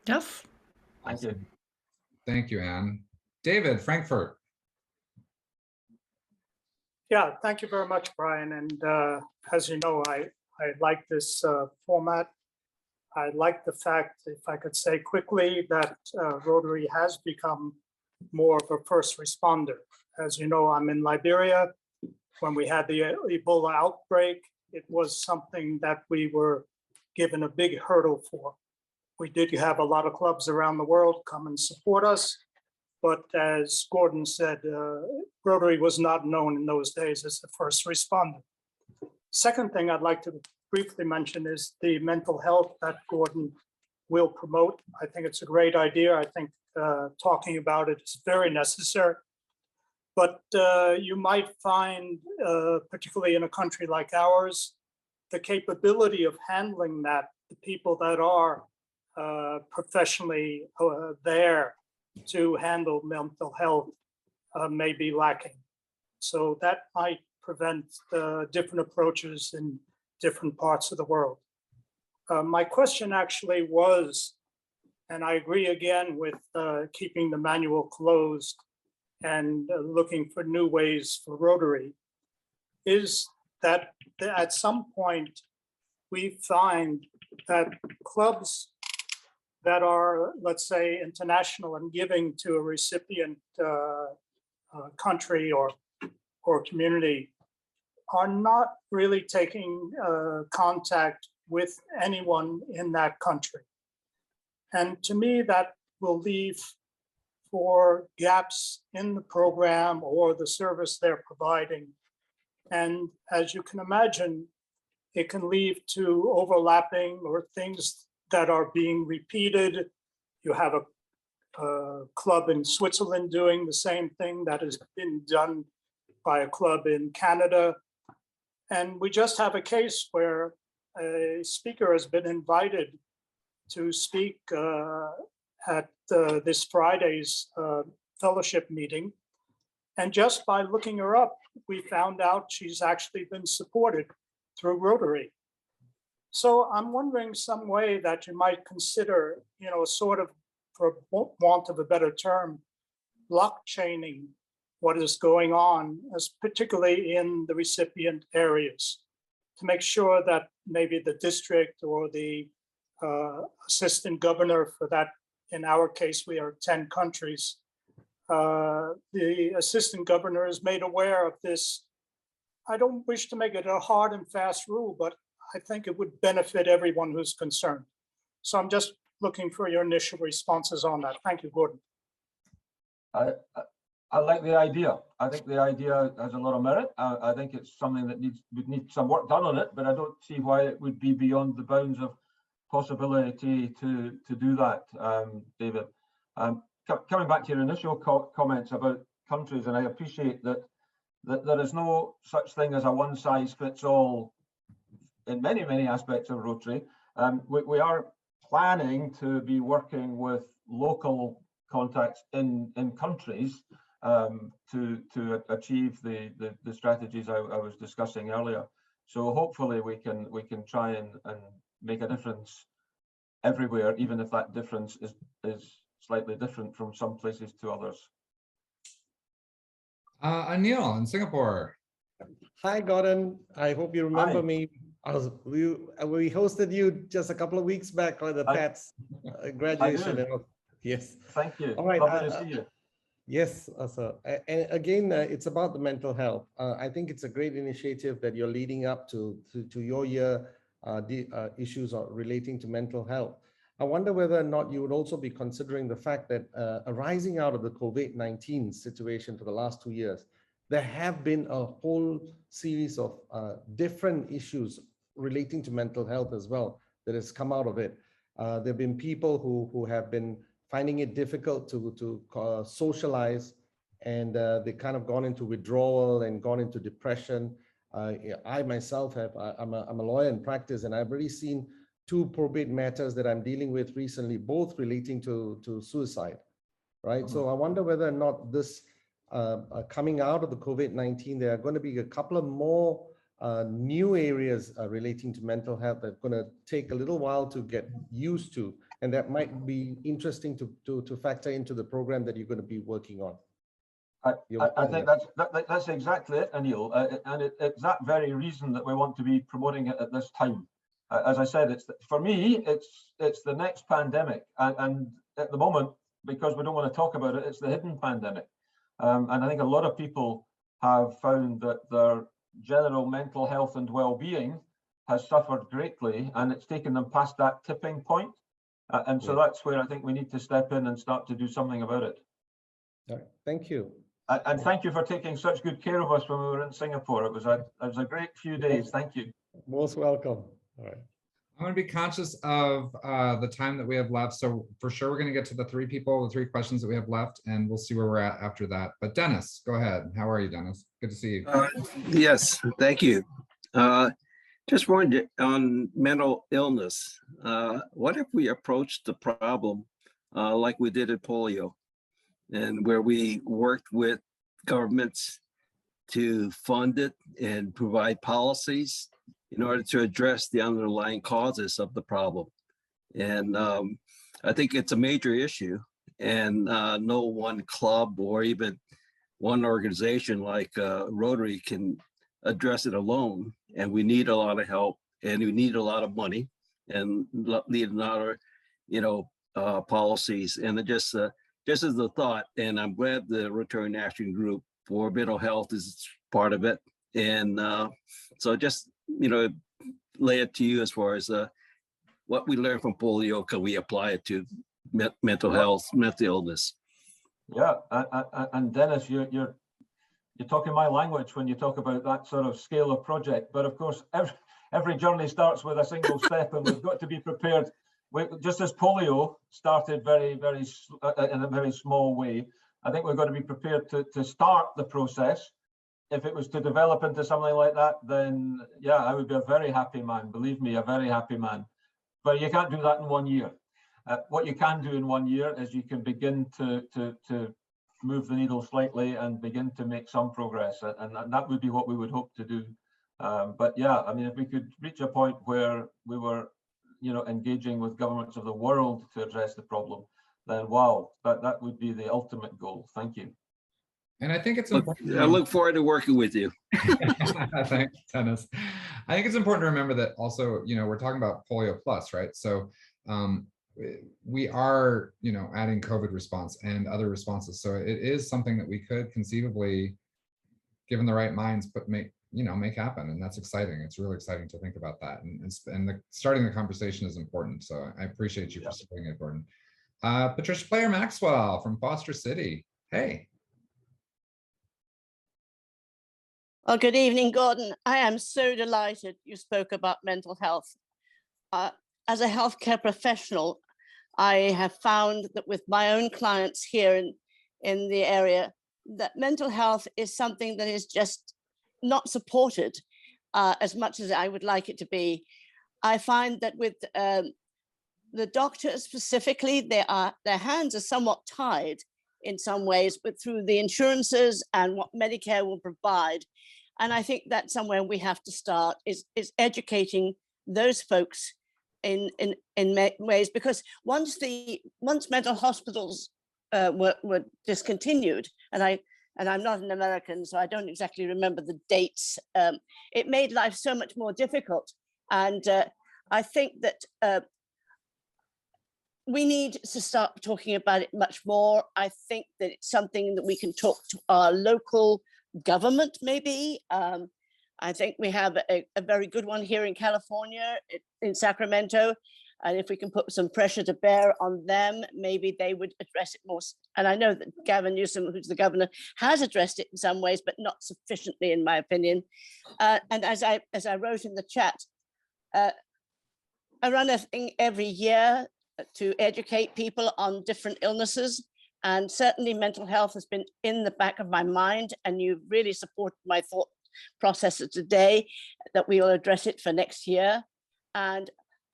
Yes. Thank you. Thank you, Anne. David, Frankfurt. Yeah, thank you very much, Brian. And as you know, I like this format. I like the fact, if I could say quickly, that Rotary has become more of a first responder. As you know, I'm in Liberia. When we had the Ebola outbreak, it was something that we were given a big hurdle for. We did have a lot of clubs around the world come and support us. But as Gordon said, Rotary was not known in those days as the first responder. Second thing I'd like to briefly mention is the mental health that Gordon will promote. I think it's a great idea. I think talking about it is very necessary. But you might find, particularly in a country like ours, the capability of handling that, the people that are professionally there to handle mental health may be lacking. So that might prevent different approaches in different parts of the world. My question actually was, and I agree again with keeping the manual closed and looking for new ways for Rotary, is that at some point we find that clubs that are, let's say, international and giving to a recipient country or community are not really taking contact with anyone in that country. And to me, that will leave for gaps in the program or the service they're providing. And as you can imagine, it can lead to overlapping or things that are being repeated. You have a club in Switzerland doing the same thing that has been done by a club in Canada. And we just have a case where a speaker has been invited to speak at this Friday's fellowship meeting. And just by looking her up, we found out she's actually been supported through Rotary. So I'm wondering some way that you might consider, sort of, for want of a better term, blockchaining what is going on, as particularly in the recipient areas, to make sure that maybe the district or the assistant governor for that, in our case, we are 10 countries, the assistant governor is made aware of this. I don't wish to make it a hard and fast rule, but I think it would benefit everyone who's concerned. So I'm just looking for your initial responses on that. Thank you, Gordon. I like the idea. I think the idea has a lot of merit. I think it's something that would need some work done on it, but I don't see why it would be beyond the bounds of possibility to do that, David. Coming back to your initial comments about countries, and I appreciate that there is no such thing as a one-size-fits-all in many, many aspects of Rotary. We are planning to be working with local contacts in countries to achieve the strategies I was discussing earlier. So hopefully we can try and make a difference everywhere, even if that difference is slightly different from some places to others. Anil in Singapore. Hi, Gordon. I hope you remember Hi. me. We hosted you just a couple of weeks back on the PATS graduation. Yes. Thank you. All right. Lovely to see you. Yes, sir. And again, it's about the mental health. I think it's a great initiative that you're leading up to your year, issues relating to mental health. I wonder whether or not you would also be considering the fact that arising out of the COVID-19 situation for the last 2 years, there have been a whole series of different issues relating to mental health as well that has come out of it. There have been people who have been finding it difficult to socialize, and they kind of gone into withdrawal and gone into depression. I myself I'm a lawyer in practice, and I've already seen 2 probate matters that I'm dealing with recently, both relating to suicide, right? So I wonder whether or not this coming out of the COVID-19, there are going to be a couple of more new areas relating to mental health that are going to take a little while to get used to, and that might be interesting to factor into the program that you're going to be working on. I think that's exactly it, Anil, and it's that very reason that we want to be promoting it at this time. As I said, for me, it's the next pandemic, and at the moment, because we don't want to talk about it, it's the hidden pandemic. And I think a lot of people have found that their general mental health and well-being has suffered greatly, and it's taken them past that tipping point. And so that's where I think we need to step in and start to do something about it. All right. Thank you. And thank you for taking such good care of us when we were in Singapore. It was a great few days. Thank you. Most welcome. All right. I'm going to be conscious of the time that we have left. So for sure, we're going to get to the 3 questions that we have left, and we'll see where we're at after that. But Dennis, go ahead. How are you, Dennis? Good to see you. Yes, thank you. Just wondered on mental illness, what if we approached the problem like we did at polio, and where we worked with governments to fund it and provide policies in order to address the underlying causes of the problem. And I think it's a major issue, and no one club or even one organization like Rotary can address it alone. And we need a lot of help, and we need a lot of money, and need a lot of, policies. And it just as a thought, and I'm glad the Rotarian Action Group for Mental Health is part of it. And so just, lay it to you as far as what we learned from polio, can we apply it to mental health, mental illness? Yeah, and Dennis, you're talking my language when you talk about that sort of scale of project. But of course, every journey starts with a single step, and we've got to be prepared. Just as polio started in a very small way, I think we've got to be prepared to start the process. If it was to develop into something like that, then yeah, I would be a very happy man. Believe me, a very happy man. But you can't do that in 1 year. What you can do in 1 year is you can begin to move the needle slightly and begin to make some progress, and that would be what we would hope to do. But yeah, I mean, if we could reach a point where we were, engaging with governments of the world to address the problem, then wow, that would be the ultimate goal. Thank you. And I think it's important. I look forward to working with you. Thanks, Dennis. I think it's important to remember that also, we're talking about polio plus, right? So we are, adding COVID response and other responses. So it is something that we could conceivably, given the right minds, but make happen. And that's exciting. It's really exciting to think about that. And starting the conversation is important. So I appreciate you for supporting it, Gordon. Patricia Player Maxwell from Foster City. Hey. Well, good evening, Gordon. I am so delighted you spoke about mental health. As a healthcare professional, I have found that with my own clients here in the area, that mental health is something that is just not supported as much as I would like it to be. I find that with the doctors specifically, their hands are somewhat tied in some ways, but through the insurances and what Medicare will provide. And I think that's somewhere we have to start is educating those folks in ways, because once mental hospitals were discontinued, and I'm not an American, so I don't exactly remember the dates, it made life so much more difficult. And I think that we need to start talking about it much more. I think that it's something that we can talk to our local government, maybe. I think we have a very good one here in California, in Sacramento. And if we can put some pressure to bear on them, maybe they would address it more. And I know that Gavin Newsom, who's the governor, has addressed it in some ways, but not sufficiently, in my opinion. And as I wrote in the chat, I run a thing every year to educate people on different illnesses. And certainly mental health has been in the back of my mind, and you've really supported my thought processes today that we will address it for next year. And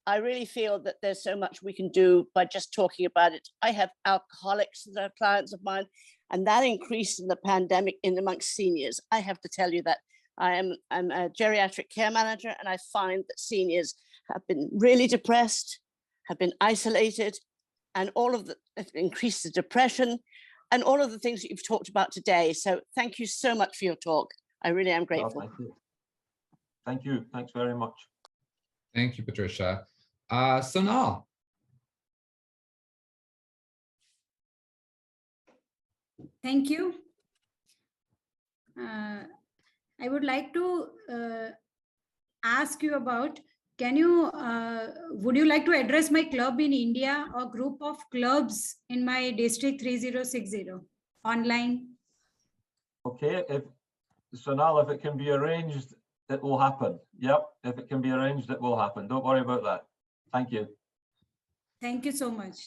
I really feel that there's so much we can do by just talking about it. I have alcoholics that are clients of mine, and that increased in the pandemic amongst seniors. I have to tell you that I'm a geriatric care manager, and I find that seniors have been really depressed, have been isolated, and all of the increased the depression and all of the things that you've talked about today. So thank you so much for your talk. I really am grateful. Oh, thank you. Thank you. Thanks very much. Thank you, Patricia. Sonal. Thank you. I would like to ask you about, would you like to address my club in India or group of clubs in my district 3060 online? Okay, Sonal, if it can be arranged, it will happen. Yep, if it can be arranged, it will happen. Don't worry about that. Thank you. Thank you so much.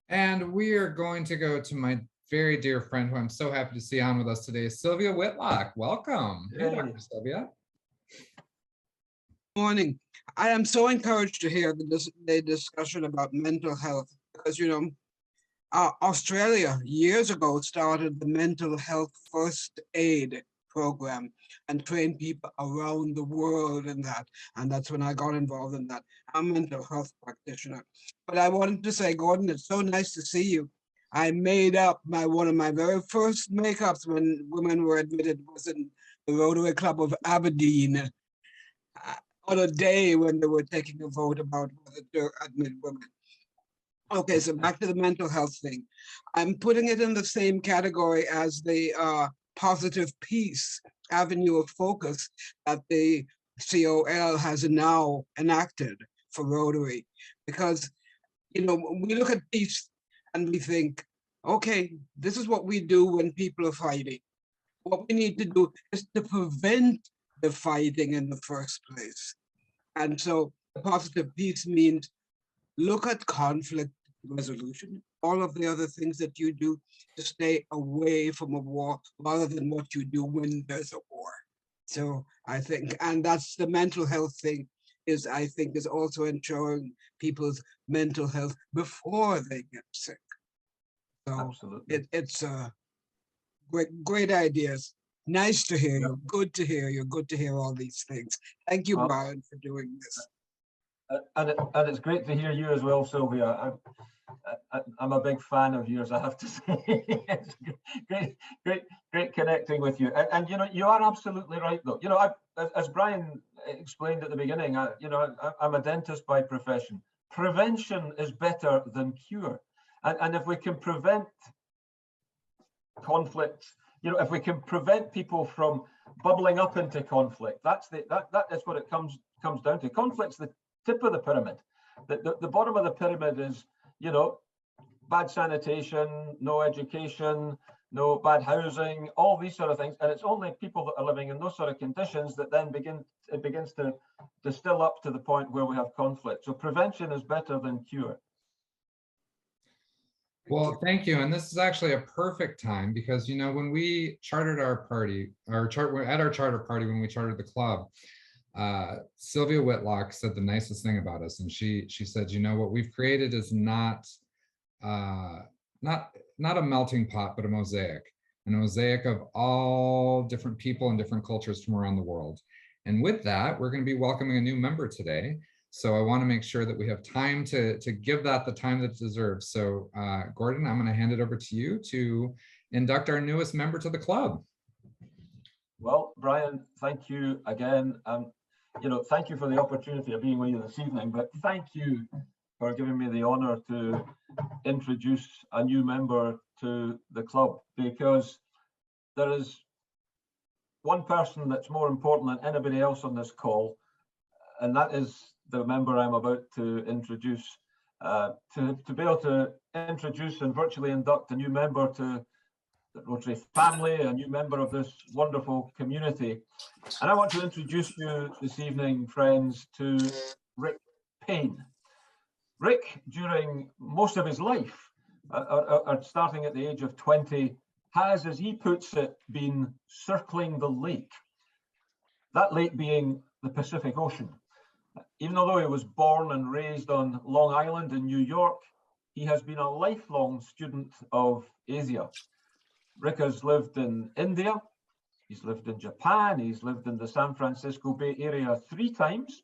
And we are going to go to my very dear friend who I'm so happy to see on with us today, Sylvia Whitlock. Welcome. Hey, Dr. Sylvia. Morning. I am so encouraged to hear the discussion about mental health because, Australia years ago started the mental health first aid program and train people around the world in that. And that's when I got involved in that. I'm a mental health practitioner. But I wanted to say, Gordon, it's so nice to see you. I made up one of my very first makeups when women were admitted was in the Rotary Club of Aberdeen on a day when they were taking a vote about whether to admit women. Okay, so back to the mental health thing. I'm putting it in the same category as the positive peace avenue of focus that the COL has now enacted for Rotary. Because, you know, we look at peace and we think, okay, this is what we do when people are fighting. What we need to do is to prevent the fighting in the first place. And so positive peace means look at conflict resolution, all of the other things that you do to stay away from a war rather than what you do when there's a war. So I think, and that's the mental health thing, is I think is also ensuring people's mental health before they get sick. So absolutely, it's great ideas. Nice to hear you. Good to hear you. Good to hear all these things. Thank you, Brian, for doing this. And it's great to hear you as well, Sylvia. I'm a big fan of yours, I have to say. It's great connecting with you. And you know, you are absolutely right, though. You know, as Brian explained at the beginning, I'm a dentist by profession. Prevention is better than cure. And if we can prevent conflict, you know, if we can prevent people from bubbling up into conflict, that is what it comes down to. Conflict's the tip of the pyramid. The bottom of the pyramid is, you know, bad sanitation, no education, no bad housing, all these sort of things. And it's only people that are living in those sort of conditions that then begins to distill up to the point where we have conflict. So prevention is better than cure. Well, thank you. And this is actually a perfect time because, you know, when we chartered our party, at our charter party, when we chartered the club, Sylvia Whitlock said the nicest thing about us. And she said, you know, what we've created is not a melting pot, but a mosaic of all different people and different cultures from around the world. And with that, we're going to be welcoming a new member today. So I want to make sure that we have time to give that the time that it deserves. So Gordon, I'm going to hand it over to you to induct our newest member to the club. Well, Brian, thank you again. You know, thank you for the opportunity of being with you this evening, but thank you for giving me the honor to introduce a new member to the club, because there is one person that's more important than anybody else on this call, and that is the member I'm about to introduce. To be able to introduce and virtually induct a new member to the Rotary family, a new member of this wonderful community. And I want to introduce you this evening, friends, to Rick Payne. Rick, during most of his life, starting at the age of 20, has, as he puts it, been circling the lake. That lake being the Pacific Ocean. Even although he was born and raised on Long Island in New York, he has been a lifelong student of Asia. Rick has lived in India, he's lived in Japan, he's lived in the San Francisco Bay Area 3 times.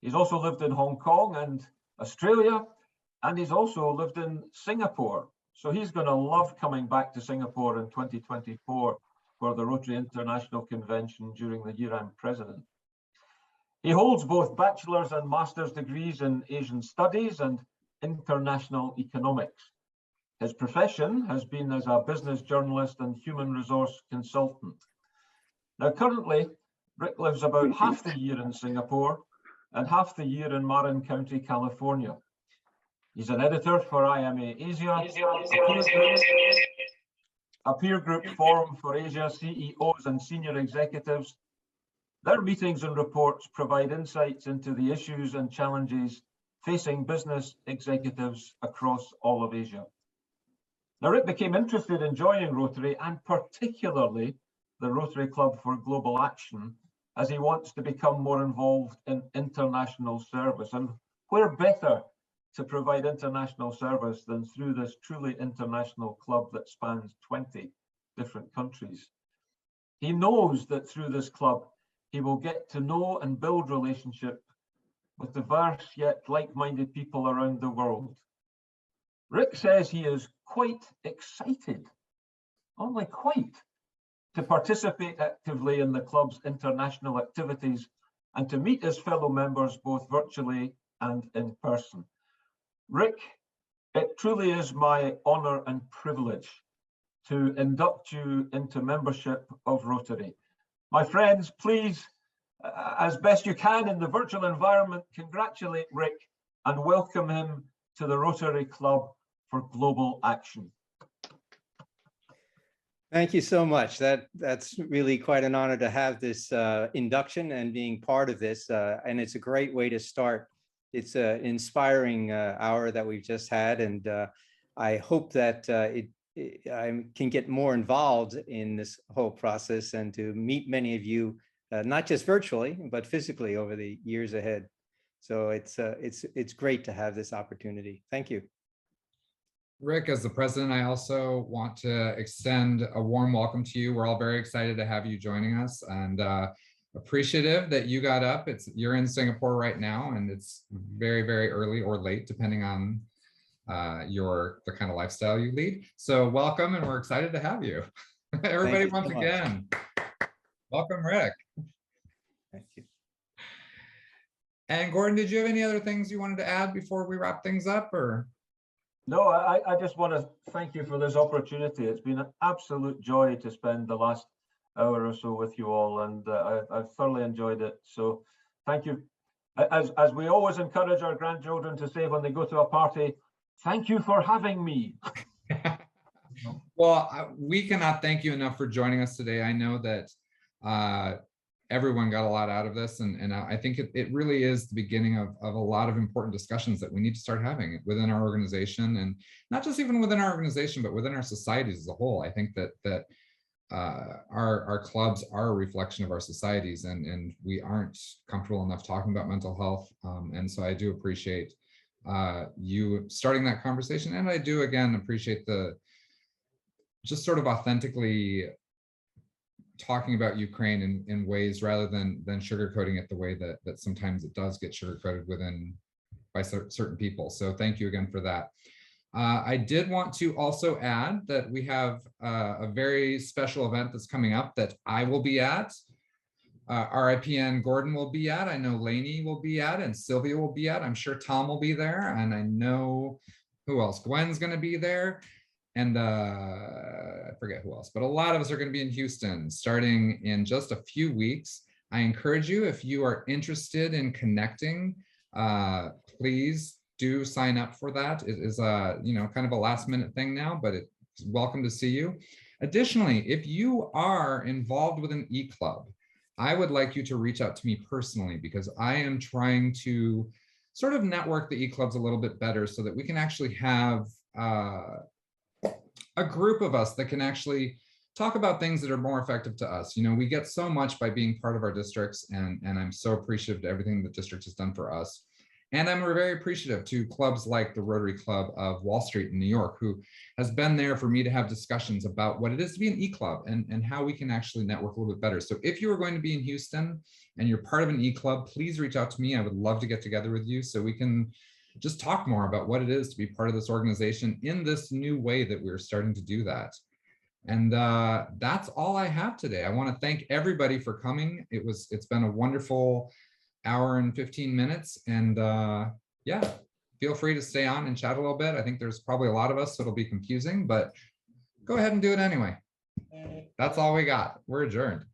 He's also lived in Hong Kong and Australia, and he's also lived in Singapore. So he's going to love coming back to Singapore in 2024 for the Rotary International Convention during the year I'm president. He holds both bachelor's and master's degrees in Asian Studies and International Economics. His profession has been as a business journalist and human resource consultant. Now, currently, Rick lives about half the year in Singapore and half the year in Marin County, California. He's an editor for IMA Asia, a peer group forum for Asia CEOs and senior executives. Their meetings and reports provide insights into the issues and challenges facing business executives across all of Asia. Now, Rick became interested in joining Rotary, and particularly the Rotary Club for Global Action, as he wants to become more involved in international service. And where better to provide international service than through this truly international club that spans 20 different countries. He knows that through this club, he will get to know and build relationship with diverse yet like-minded people around the world. Rick says he is quite excited, only quite, to participate actively in the club's international activities and to meet his fellow members both virtually and in person. Rick, it truly is my honor and privilege to induct you into membership of Rotary. My friends, please, as best you can in the virtual environment, congratulate Rick and welcome him to the Rotary Club for Global Action. Thank you so much. That's really quite an honor to have this induction and being part of this. And it's a great way to start. It's an inspiring hour that we've just had. And I hope that I can get more involved in this whole process and to meet many of you, not just virtually, but physically over the years ahead. So it's great to have this opportunity. Thank you. Rick, as the president, I also want to extend a warm welcome to you. We're all very excited to have you joining us and appreciative that you got up. You're in Singapore right now, and it's very, very early or late, depending on the kind of lifestyle you lead. So welcome, and we're excited to have you. Everybody, once again, welcome, Rick. Thank you. And Gordon, did you have any other things you wanted to add before we wrap things up, or? No, I just want to thank you for this opportunity. It's been an absolute joy to spend the last hour or so with you all, and I've thoroughly enjoyed it. So thank you. As we always encourage our grandchildren to say when they go to a party, thank you for having me. Well, we cannot thank you enough for joining us today. I know that everyone got a lot out of this, and I think it really is the beginning of a lot of important discussions that we need to start having within our organization, and not just even within our organization, but within our societies as a whole. I think that our clubs are a reflection of our societies, and we aren't comfortable enough talking about mental health. And so I do appreciate you starting that conversation, and I do again appreciate the just sort of authentically talking about Ukraine in ways rather than sugarcoating it the way that sometimes it does get sugarcoated by certain people. So thank you again for that. I did want to also add that we have a very special event that's coming up that I will be at. RIPN Gordon will be at. I know Lainey will be at, and Sylvia will be at. I'm sure Tom will be there, and I know who else? Gwen's going to be there. And I forget who else, but a lot of us are going to be in Houston starting in just a few weeks. I encourage you, if you are interested in connecting, please do sign up for that. It is kind of a last minute thing now, but it's welcome to see you. Additionally, if you are involved with an e-club, I would like you to reach out to me personally, because I am trying to sort of network the e-clubs a little bit better so that we can actually have a group of us that can actually talk about things that are more effective to us. You know, we get so much by being part of our districts, and I'm so appreciative to everything the district has done for us. And I'm very appreciative to clubs like the Rotary Club of Wall Street in New York, who has been there for me to have discussions about what it is to be an e-club and how we can actually network a little bit better. So if you are going to be in Houston and you're part of an e-club, please reach out to me. I would love to get together with you so we can just talk more about what it is to be part of this organization in this new way that we're starting to do that. And that's all I have today. I want to thank everybody for coming. It's been a wonderful hour and 15 minutes. And yeah, feel free to stay on and chat a little bit. I think there's probably a lot of us, so it'll be confusing, but go ahead and do it anyway. That's all we got. We're adjourned.